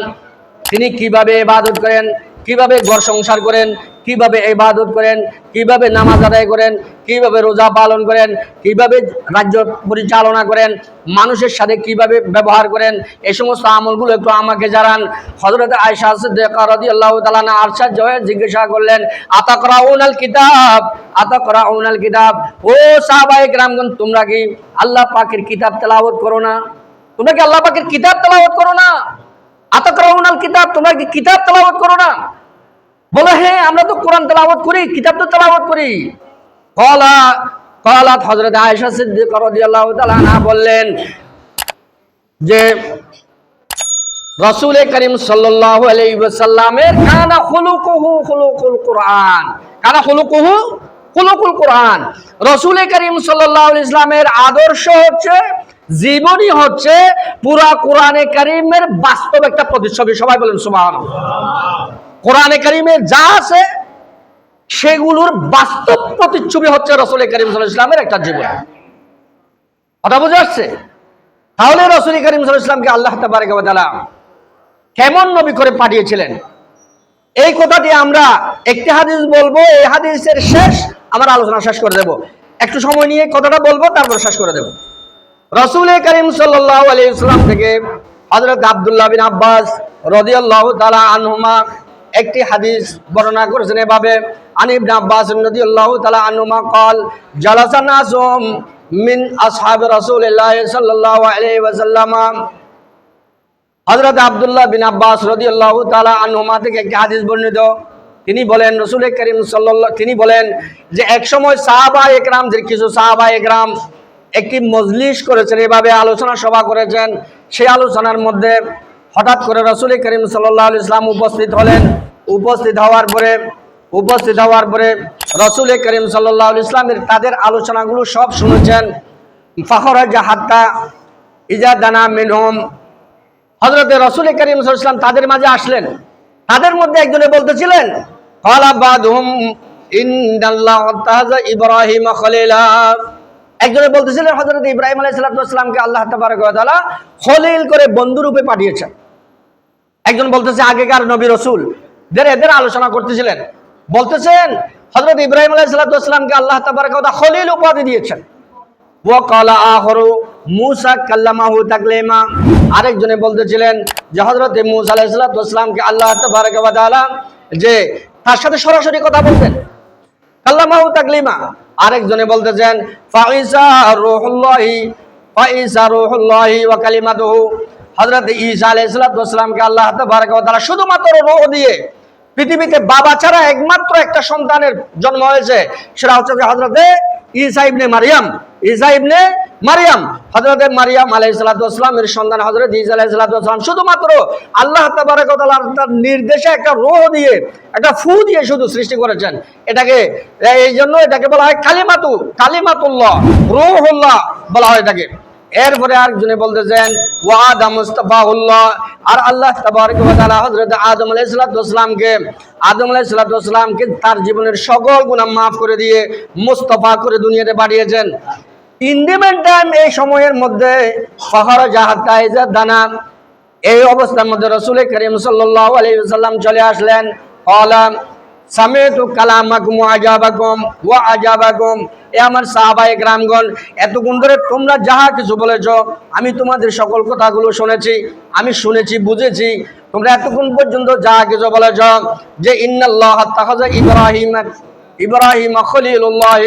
তিনি কিভাবে ইবাদত করেন, কিভাবে ঘর সংসার করেন, কিভাবে ইবাদত করেন, কিভাবে নামাজ আদায় করেন, কিভাবে রোজা পালন করেন, কিভাবে রাজ্য পরিচালনা করেন, মানুষের সাথে কিভাবে ব্যবহার করেন, এই সমস্ত আমলগুলো একটু আমাকে জানান। হযরত আয়েশা সিদ্দিকা রাদিয়াল্লাহু তাআলা আনহা আশ্চর্য হয়ে জিজ্ঞাসা করলেন, আতাকরাউনাল কিতাব, আতাকরাউনাল কিতাব, ও সাহাবায়ে কেরামগণ, তোমরা কি আল্লাহ পাকের কিতাব তেলাওয়াত করো না? তোমরা কি আল্লাহ পাকের কিতাব তেলাওয়াত করো না? আতাকরাউনাল কিতাব, তোমরা কি কিতাব তেলাওয়াত করো না? বলে, হ্যাঁ, আমরা তো কোরআন তেলাওয়াত করি, কিতাব তো তেলাওয়াত করি। ক্বালাত হযরত আয়েশা সিদ্দিকা রাদিয়াল্লাহু তাআলা আনহা বললেন যে রাসূল করিম সাল্লাল্লাহু আলাইহি ওয়াসাল্লামের কানা খুলুকুহু খুলুকুল কুরআন, কানা খুলুকুহু খুলুকুল কুরআন। রাসূল করিম সাল্লাল্লাহু আলাইহি ওয়াসাল্লামের আদর্শ হচ্ছে, জীবনী হচ্ছে পুরা কোরআনে কারীমের বাস্তব একটা প্রতিচ্ছবি। সবাই বলেন সুবহানাল্লাহ। কোরআনে কারীমে যা আছে সেগুলোর বাস্তব প্রতিচ্ছবি হচ্ছে রাসূল করিম সাল্লাল্লাহু আলাইহি ওয়াসাল্লামের একটা জীবন। কথা বুঝা যাচ্ছে? তাহলে রাসূল করিম সাল্লাল্লাহু আলাইহি ওয়াসাল্লামকে আল্লাহ তাবারক ওয়া তাআলা কেমন নবী করে পাঠিয়েছিলেন, এই কথাটি আমরা একটি হাদিস বলবো, এই হাদিসের শেষ আমার আলোচনা শেষ করে দেব। একটু সময় নিয়ে কথাটা বলবো, তারপর শেষ করে দেব। রাসূল করিম সাল্লাল্লাহু আলাইহি ওয়াসাল্লাম থেকে হযরত আব্দুল্লাহ বিন আব্বাস রাদিয়াল্লাহু তাআলা আনহুমা একটি হাদিস বর্ণনা করেছেন এভাবে, আন ইবনে আব্বাস রাদিয়াল্লাহু তাআলা আনহুমা قال জালাসা নাসুম মিন আসহাব রাসূলিল্লাহ সাল্লাল্লাহু আলাইহি ওয়াসাল্লাম। হযরত আব্দুল্লাহ বিন আব্বাস রাদিয়াল্লাহু তাআলা আনহুমা থেকে একটি হাদিস বর্ণিত, তিনি বলেন, রাসূল করিম সাল্লাল্লাহু, তিনি বলেন যে এক সময় সাহাবায়ে কেরামদের কিছু সাহাবায়ে কেরাম একটি মজলিস করেছেন, এভাবে আলোচনা সভা করেছেন। সেই আলোচনার মধ্যে হঠাৎ করে রাসূল করিম সাল্লাল্লাহু আলাইহি ওয়াসাল্লাম উপস্থিত হলেন। উপস্থিত হওয়ার পরে রাসূল করিম সাল্লাল্লাহু আলাইহি ওয়াসাল্লামের তাদের আলোচনাগুলো সব শুনেছেন। ফাখরাজা হাত্তা ইজা দানা মিনহুম, হযরত রাসূল করিম সাল্লাল্লাহু আলাইহি ওয়াসাল্লাম তাদের মাঝে আসলেন। তাদের মধ্যে একজনে বলতেছিলেন, ক্বালা বাদহুম ইন্নাল্লাহু তাআলা ইব্রাহিম খলিলা, একজনে বলতেছিলেন হযরত ইব্রাহিম আলাইহিস সালাতু ওয়াস সালামকে আল্লাহ তাবারক ওয়া তাআলা খলিল করে বন্ধু রূপে পাঠিয়েছেন। একজন বলতেছে আগেকার নবী রাসূল এদের আলোচনা করতেছিলেন, বলতেছেন হযরত ইব্রাহিম আলাইহিস সালাতু ওয়াস সালামকে আল্লাহ তাবারক ওয়া তাআলা খলিল উপাধি দিয়েছেন। ওয়া ক্বালা আখরু মূসা কাল্লামাহু তাকলিমা, আরেকজনে বলতেছিলেন যে হযরত মূসা আলাইহিস সালাতু ওয়াস সালামকে আল্লাহ তাবারক ওয়া তাআলা যে তার সাথে সরাসরি কথা বলতেন, কাল্লামাহু তাকলিমা। আরেকজনে বলতেছেন ফাঈসা রূহুল্লাহি ওয়া কালিমাতুহু, হযরত ঈসা আলাইহিস সালাতু ওয়াস সালামকে আল্লাহ তাবারক ওয়া তাআলা শুধুমাত্র রূহ দিয়ে, পৃথিবীতে বাবা ছাড়া একমাত্র একটা সন্তানের জন্ম হয়েছে, সেটা হচ্ছে হযরত ঈসা ইবনে মারইয়াম। হযরত মারইয়াম আলাইহিস সালাতু ওয়াস সালামের সন্তান হযরত ঈসা আলাইহিস সালাতু ওয়াস সালাম শুধুমাত্র আল্লাহ তাবারক ওয়া তাআলার তার নির্দেশে একটা রূহ দিয়ে, একটা ফু দিয়ে শুধু সৃষ্টি করেছেন। এটাকে এই জন্য এটাকে বলা হয় কালিমাতুল্লাহ, রূহুল্লাহ বলা হয় এটাকে। এরপরে আরেকজনে বলতেছেন ওয়া আদম মুস্তাফাউল্লাহ, আর আল্লাহ তাবারক ওয়া তাআলা হযরত আদম আলাইহিস সালাতু ওয়াস সালামকে তার জীবনের সকল গুনাহ মাফ করে দিয়ে মুস্তাফা করে দুনিয়াতে পাঠিয়েছেন। ইন দি মেন টাইম, এই সময়ের মধ্যে ফাখরাজা হাত্তা ইজা দানা, এই অবস্থার মধ্যে রাসূল করিম সাল্লাল্লাহু আলাইহি ওয়াসাল্লাম চলে আসলেন। ক্বালা সামিতু কালামাকুম ওয়া আজাবাকুম ওয়া আজাবাকুম। এ আমার সাহাবায়ে কেরামগণ, এতক্ষণ ধরে তোমরা যাহা কিছু বলেছ আমি তোমাদের সকল কথাগুলো শুনেছি, আমি শুনেছি, বুঝেছি। তোমরা এতক্ষণ পর্যন্ত যাহা কিছু বলেছ যে ইন্নাল্লাহ তাখাযা ইব্রাহিম খলিলুল্লাহ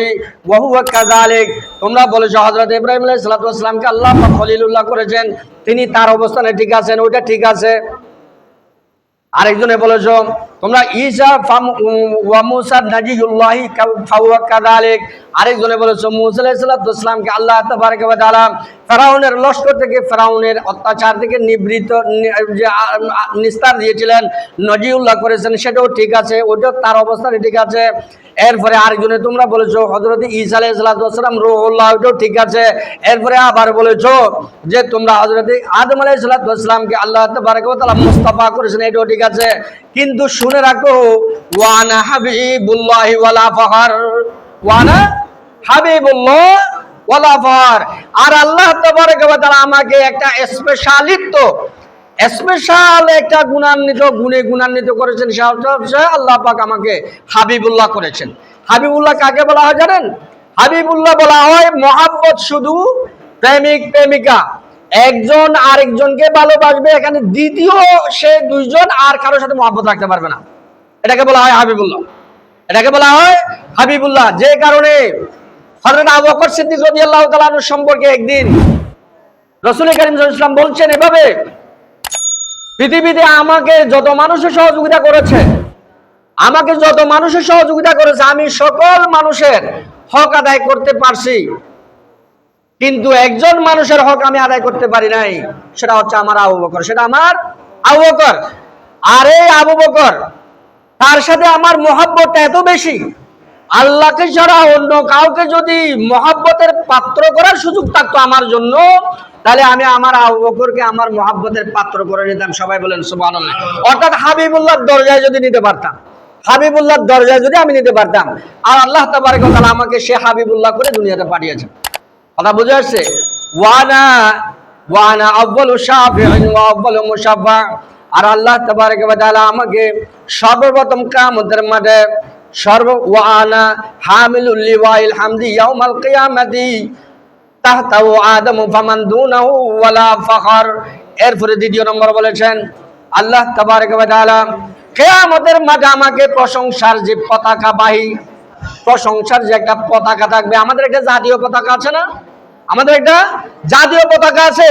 ওয়া হুয়া কাযালিক, তোমরা বলেছ হযরত ইব্রাহিম আলাইহিস সালাতু ওয়াস সালামকে আল্লাহ পাক খলিলুল্লাহ করেছেন, তিনি তার অবস্থানে ঠিক আছেন, ওইটা ঠিক আছে। আরেকজনে বলেছ তোমরা ঈসা ওয়া মুসা নাজিউল্লাহি ফাহুয়া কাযালিক, আরেকজনে বলেছ মুসা আলাইহিস সালাতু ওয়াস সালামকে আল্লাহ তাবারক ওয়া তাআলা ফেরাউনের লশকর থেকে, ফেরাউনের অত্যাচার থেকে নিস্তার দিয়েছিলেন, নাজিউল্লাহ করেছেন, সেটাও ঠিক আছে, ওটাও তার অবস্থানে ঠিক আছে। এরপরে আরেকজনে তোমরা বলেছো হযরত ঈসা আলাইহিস সালাতু ওয়াস সালাম রূহুল্লাহ, ওটাও ঠিক আছে। এরপরে আবার বলেছো যে তোমরা হযরত আদম আলাইহিস সালাতু ওয়াস সালামকে আল্লাহ তাবারক ওয়া তাআলা মুস্তাফা করেছেন, এটাও ঠিক আছে। কিন্তু শুনে রাখো ওয়ানা হাবিবুল্লাহি ওয়ালা ফাখর, ওয়ানা হাবিবুল্লাহ ওয়ালা ফাখর। আর আল্লাহ তাবারক ওয়া তাআলা আমাকে একটা স্পেশাল একটা গুণে গুণান্বিত করেছেন, সেটা আল্লাহ পাক আমাকে হাবিবুল্লাহ করেছেন। হাবিবুল্লাহ কাকে বলা হয় জানেন? হাবিবুল্লাহ বলা হয় মহাব্বত, শুধু প্রেমিক প্রেমিকা একজন আরেকজনকে ভালোবাসবে, এখানে দ্বিতীয় সে দুইজন আর কারোর সাথে মহাব্বত রাখতে পারবে না, এটাকে বলা হয় হাবিবুল্লাহ, এটাকে বলা হয় হাবিবুল্লাহ। যে কারণে হযরত আবু বকর সিদ্দিক রাদিয়াল্লাহু তাআলা আনহু সম্পর্কে একদিন রাসূল কারীম সাল্লাল্লাহু আলাইহি ওয়াসাল্লাম বলছেন এভাবে, পৃথিবীতে আমাকে যত মানুষের সহযোগিতা করেছে, আমি সকল মানুষের হক আদায় করতে পারছি, কিন্তু একজন মানুষের হক আমি আদায় করতে পারি নাই, সেটা হচ্ছে আমার আবু বকর, সেটা আমার আবু বকর। আর এই আবু বকর, তার সাথে আমার মহব্বতটা এত বেশি, আল্লাহকে ছাড়া অন্য কাউকে যদি মহব্বতের পাত্র করার সুযোগ থাকতো আমার জন্য, তাহলে আমি আমার আবু বকরকে আমার মহব্বতের পাত্র করে নিতাম। সবাই বলেন সুবহানাল্লাহ। অর্থাৎ হাবিবুল্লাহর দরজায় যদি নিতে পারতাম, হাবিবুল্লাহর দরজায় যদি আমি নিতে পারতাম, আর আল্লাহ তাবারক ওয়া তাআলা আমাকে সে হাবিবুল্লাহ করে দুনিয়াতে পাঠিয়েছেন। কথা বুঝে আসছে? ওয়ানা আউয়ালু শাফিঈন ওয়া আউয়ালু মুশাফফা। আর আল্লাহ তাবারক ওয়া তাআলা আমাকে সর্বপ্রথম কিয়ামতের মাঠে ওয়ানা হামিলুল লিওয়াইল হামদি ইয়াউমাল কিয়ামাতি তাহতাহু আদমু ফামান দুনাহু ওয়ালা ফাখর। এরপরে দ্বিতীয় নম্বর বলেছেন আল্লাহ তাবারক ওয়া তাআলা কিয়ামতের মাঠে আমাকে প্রশংসার যে পতাকাবাহী, প্রশংসার যে একটা পতাকা থাকবে। আমাদের একটা জাতীয় পতাকা আছে না? আমাদের একটা জাতীয় পতাকা আছে,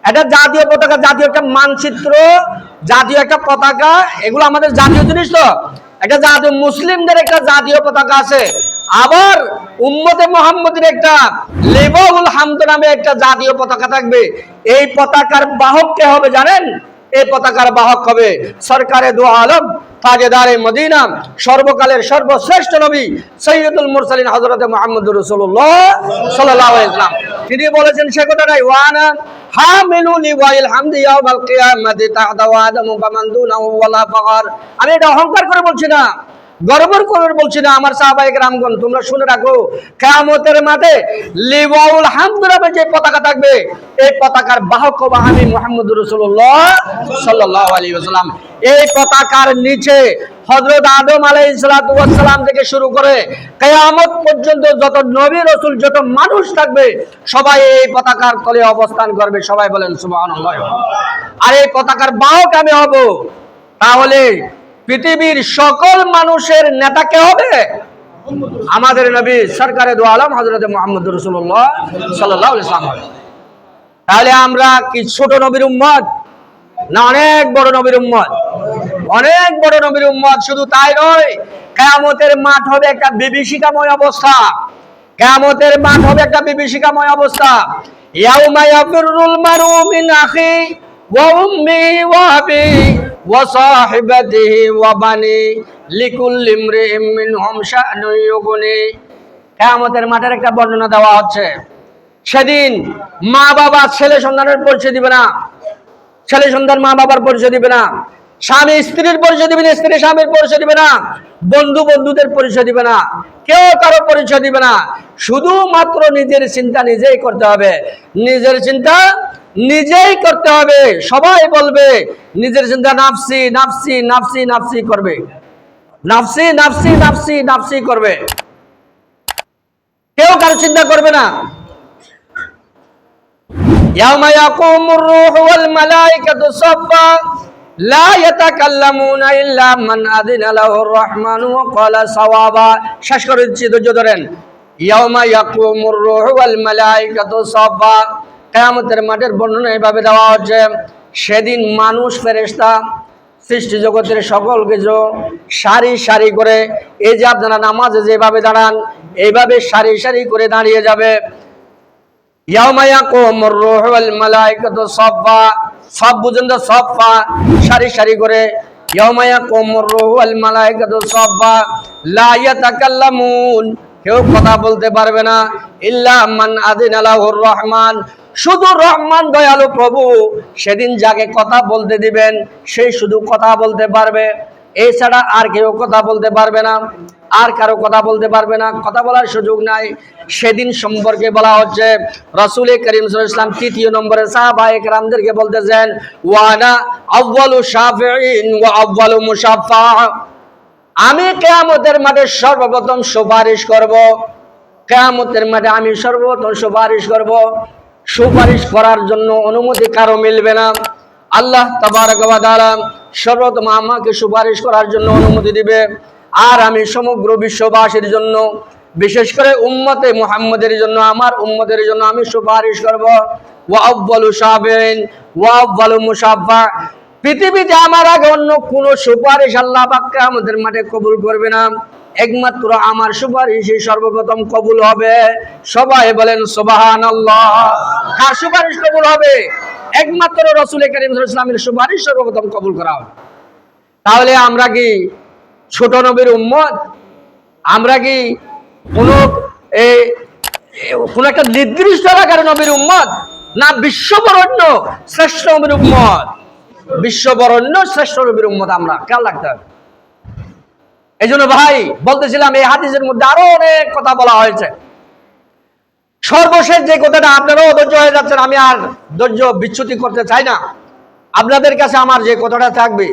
এটা জাতীয় পতাকা, জাতীয় একটা মানচিত্র, জাতীয় একটা পতাকা, এগুলো আমাদের জাতীয় জিনিস। তো একটা জাতীয় মুসলিমদের একটা জাতীয় পতাকা আছে, আবার উম্মতে মুহাম্মদের একটা লিওয়াউল হামদ নামে একটা জাতীয় পতাকা থাকবে। এই পতাকার বাহক কে হবে জানেন? এই পতাকার বাহক হবে সরকারে দু আলম তাজেদারে মদিনা, সর্বকালের সর্বশ্রেষ্ঠ নবী সৈয়দুল মুরসালিন হযরত মুহাম্মদুর রাসূলুল্লাহ সাল্লাল্লাহু আলাইহি ওয়াসাল্লাম। তিনি বলেছেন সে কথাটাই, ওয়ানা হামিলু লিওয়াইল হামদি ইয়াউমাল কিয়ামাতি তাহতাহু আদমু ফামান দুনাহু ওয়ালা ফাখর। আমি এটা অহংকার করে বলছি না, গর্ব করে বলছি না। আমার সাহাবায়ে কেরামগণ, তোমরা শুনে রাখো, কিয়ামতের মাঠে লিওয়াউল হামদ নামে যে পতাকা থাকবে, এই পতাকার বাহক হবো আমি মুহাম্মদুর রাসূলুল্লাহ সাল্লাল্লাহু আলাইহি ওয়াসাল্লাম। এই পতাকার নিচে হযরত আদম আলাইহিস সালাতু ওয়াস সালাম থেকে শুরু করে কিয়ামত পর্যন্ত যত নবী রাসূল, যত মানুষ থাকবে, সবাই এই পতাকার তলে অবস্থান করবে। সবাই বলেন সুবহানাল্লাহ। আর এই পতাকার বাহক আমি হব। তাহলে পৃথিবীর সকল মানুষের নেতা কে হবে? আমাদের নবী সরকারে দু আলম হযরত মুহাম্মদুর রাসূলুল্লাহ সাল্লাল্লাহু আলাইহি ওয়াসাল্লাম। তাহলে আমরা কি ছোট নবীর উম্মত না অনেক বড় নবীর উম্মত? অনেক বড় নবীর উম্মত। শুধু তাই নয়, কিয়ামতের মাঠ হবে একটা বিভীষিকাময় অবস্থা। কিয়ামতের মাঠ হবে একটা বিভীষিকাময় অবস্থা। ইয়াউমা ইয়াফিরুল মারউ মিন আখি ওয়া উম্মি ওয়া আবি ওয়া সাহিবাতিহি ওয়া বানি লিকুল্লি ইমরিইম মিনহুম শা'নুন ইউগনি। কিয়ামতের মাঠের একটা বর্ণনা দেওয়া হচ্ছে। সেদিন মা বাবা ছেলে সন্তানের পরিচয় দিবে না, ছেলে সন্তান মা বাবার পরিচয় দিবে না, স্বামী স্ত্রীর পরিচয় দিবে না, স্ত্রী স্বামীর পরিচয় দিবে না, বন্ধু বন্ধুদের পরিচয় দিবে না, কেউ কারো পরিচয় দিবে না। শুধুমাত্র নিজের চিন্তা নিজেই করতে হবে, নিজের চিন্তা নিজেই করতে হবে। সবাই বলবে নিজের চিন্তা নাফসি নাফসি নাফসি নাফসি করবে। নাফসি নাফসি নাফসি নাফসি করবে, কেউ কারো চিন্তা করবে না। ইয়াউমা ইয়াকুমুর রূহু ওয়াল মালাইকাতু সাফফা লা ইয়াতাকাল্লামুনা ইল্লা মান আযিনা লাহুর রাহমানু ওয়া ক্বালা সাওয়াবা। শেষ করে দিচ্ছি, ধৈর্য ধরেন। ইয়াউমা ইয়াকুমুর রূহু ওয়াল মালাইকাতু সাফফা, কিয়ামতের মাঠের বর্ণনা এভাবে দেওয়া হচ্ছে, সেদিন মানুষ ফেরেশতা সৃষ্টি জগতের সকল কিছু সারি সারি করে, এই যে আপনারা নামাজে যেভাবে দাঁড়ান এইভাবে সারি সারি করে দাঁড়িয়ে যাবে। ইয়াউমা ইয়াকুমুর রূহু ওয়াল মালাইকাতু সাফফা, সব বুঝেন তো, সাফফা সারি সারি করে। ইয়াউমা ইয়াকুমুর রূহু ওয়াল মালাইকাতু সাফফা লা ইয়াতাকাল্লামুন, কেউ কথা বলতে পারবে না, ইল্লা মান আযিনা লাহুর রহমান, শুধু রহমান দয়ালু প্রভু সেদিন যাকে কথা বলতে দিবেন সেই শুধু কথা বলতে পারবে, এছাড়া আর কেউ কথা বলতে পারবে না, আর কারো কথা বলতে পারবে না, কথা বলার সুযোগ নাই। সেদিন সম্পর্কে বলা হচ্ছে, রাসূল করিম সাল্লাল্লাহু আলাইহি ওয়াসাল্লাম তৃতীয় নম্বরে সাহাবায়ে কেরামদেরকে বলতেছেন, ওয়ানা আউয়ালু শাফিঈন ওয়া আউয়ালু মুশাফফা, আমি কিয়ামতের মাঠে সর্বপ্রথম সুপারিশ করব, কিয়ামতের মাঠে আমি সর্বপ্রথম সুপারিশ করব। সুপারিশ করার জন্য অনুমতি কারো মিলবে না, আল্লাহ তাবারক ওয়া তাআলা সর্বপ্রথম আমাকে সুপারিশ করার জন্য অনুমতি দিবে, আর আমি সমগ্র বিশ্ববাসীর জন্য, বিশেষ করে উম্মতে মুহাম্মাদের জন্য, আমার উম্মতের জন্য আমি সুপারিশ করব। ওয়া আউয়ালু শাফিঈন ওয়া আউয়ালু মুশাফফা, পৃথিবীতে আমার আগে অন্য কোন সুপারিশ আল্লাহ পাক কিয়ামতের মাঠে কবুল করবে না, একমাত্র আমার সুপারিশই সর্বপ্রথম কবুল হবে। সবাই বলেন সুবহানাল্লাহ। কার সুপারিশ কবুল হবে? একমাত্র রাসূল করিম সাল্লাল্লাহু আলাইহি ওয়াসাল্লামের সুপারিশ সর্বপ্রথম কবুল করা হবে। তাহলে আমরা কি ছোট নবীর উম্মত? আমরা কি কোন একটা নির্দিষ্ট এলাকার নবীর উম্মত? না, বিশ্ববরেণ্য শ্রেষ্ঠ নবীর উম্মত, বিশ্ববরেণ্য শ্রেষ্ঠ নবীর উম্মত আমরা, খেয়াল রাখতে হবে। এই জন্য ভাই বলতেছিলাম, এই হাদিসের মধ্যে আরো অনেক কথা বলা হয়েছে। সর্বশেষ যে কথাটা, আপনারাও ধৈর্য হয়ে যাচ্ছেন, আমি আর ধৈর্য বিচ্যুতি করতে চাই না। আপনাদের কাছে আমার যে কথাটা থাকবে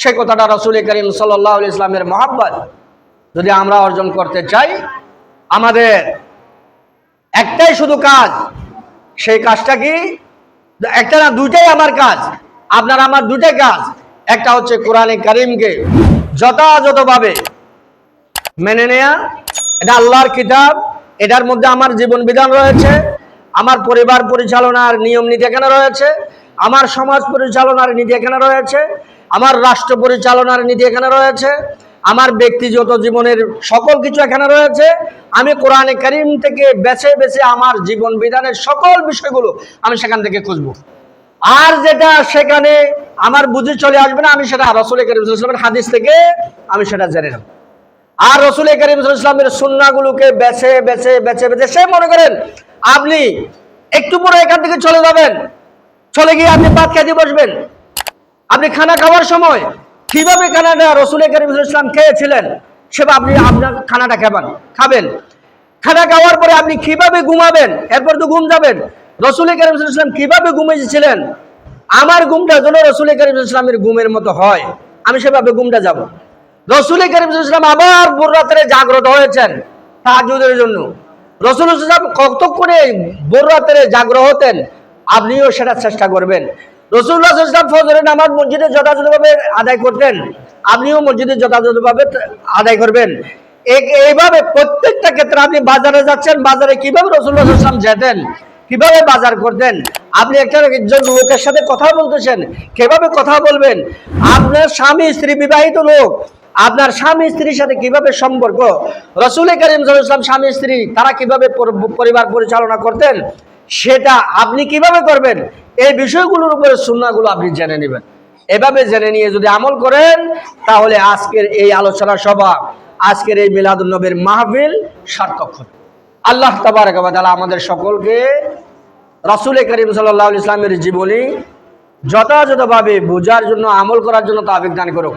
সেই কথাটা রাসূল করিম সাল্লাল্লাহু আলাইহি ওয়াসাল্লামের মহব্বত যদি আমরা অর্জন করতে চাই, আমাদের একটাই শুধু কাজ। সেই কাজটা কি? একটা না, দুইটাই আমার কাজ, আপনার আমার দুইটাই কাজ। একটা হচ্ছে কোরআনে কারীমকে যথাযথভাবে মেনে নেয়া, এটা আল্লাহর কিতাব, এটার মধ্যে আমার জীবন বিধান রয়েছে, আমার পরিবার পরিচালনার নিয়ম নীতি এখানে রয়েছে, আমার সমাজ পরিচালনার নীতি এখানে রয়েছে, আমার রাষ্ট্র পরিচালনার নীতি এখানে রয়েছে, আমার ব্যক্তিগত জীবনের সকল কিছু এখানে রয়েছে। আমি কোরআনে কারীম থেকে বেছে বেছে আমার জীবন বিধানের সকল বিষয়গুলো আমি সেখান থেকে খুঁজবো। আর যেটা সেখানে আমার বুঝে চলে আসবে না, আমি সেটা রাসূল করিম সাল্লাল্লাহু আলাইহি ওয়াসাল্লামের হাদিস থেকে আমি সেটা জেনে নেব। আর রাসূল করিম সাল্লাল্লাহু আলাইহি ওয়াসাল্লামের সুন্নাহগুলোকে বেছে বেছে বেছে বেছে, সে মনে করেন আপনি একটু পরে এখান থেকে চলে যাবেন, চলে গিয়ে আপনি ভাত খেতে বসবেন, আপনি খানা খাওয়ার সময় কিভাবে খানাটা রাসূল করিম সাল্লাল্লাহু আলাইহি ওয়াসাল্লাম খেয়েছিলেন সেভাবে আপনি আপনার খানাটা খাবেন। খানা খাওয়ার পরে আপনি কিভাবে ঘুমাবেন, এরপর তো ঘুম যাবেন। রাসূল করিম সাল্লাল্লাহু আলাইহি ওয়াসাল্লাম কিভাবে ঘুমিয়েছিলেন, আমার ঘুমটা যেন রাসূল করিম সাল্লাল্লাহু আলাইহি ওয়াসাল্লামের ঘুমের মতো হয়, আমি সেভাবে ঘুমটা যাব। রাসূল করিম সাল্লাল্লাহু আলাইহি ওয়াসাল্লাম আবার ভোর রাতে জাগ্রত হয়েছেন তাহাজ্জুদের জন্য। রাসূল সাল্লাল্লাহু আলাইহি ওয়াসাল্লাম কতক্ষণে ভোর রাতে জাগ্রত হতেন, আপনিও সেটা চেষ্টা করবেন। রাসূলুল্লাহ সাল্লাল্লাহু আলাইহি ওয়াসাল্লাম ফজরের নামাজ মসজিদে যথাযথভাবে আদায় করতেন, আপনিও মসজিদে যথাযথভাবে আদায় করবেন। এইভাবে প্রত্যেকটা ক্ষেত্রে, আপনি বাজারে যাচ্ছেন, বাজারে কিভাবে রাসূলুল্লাহ সাল্লাল্লাহু আলাইহি ওয়াসাল্লাম যেতেন, কিভাবে বাজার করতেন, আপনি একজন লোকের সাথে কথা বলতেছেন, কিভাবে কথা বলবেন, আপনার স্বামী স্ত্রী বিবাহিত লোক, আপনার স্বামী স্ত্রীর সাথে কিভাবে সম্পর্ক, রাসূল করিম সাল্লাল্লাহু আলাইহি ওয়াসাল্লাম স্বামী স্ত্রী তারা কিভাবে পরিবার পরিচালনা করতেন, সেটা আপনি কিভাবে করবেন, এই বিষয়গুলোর উপরে সুন্নাহগুলো আপনি জেনে নেবেন। এভাবে জেনে নিয়ে যদি আমল করেন, তাহলে আজকের এই আলোচনা সভা, আজকের এই মিলাদুন নবীর মাহফিল সার্থক হবে। আল্লাহ তাবারক ওয়া তাআলা আমাদের সকলকে রাসূল করিম সাল্লাল্লাহু আলাইহি ওয়াসাল্লামের জীবনী যথাযথভাবে বোঝার জন্য, আমল করার জন্য তৌফিক দান করুক।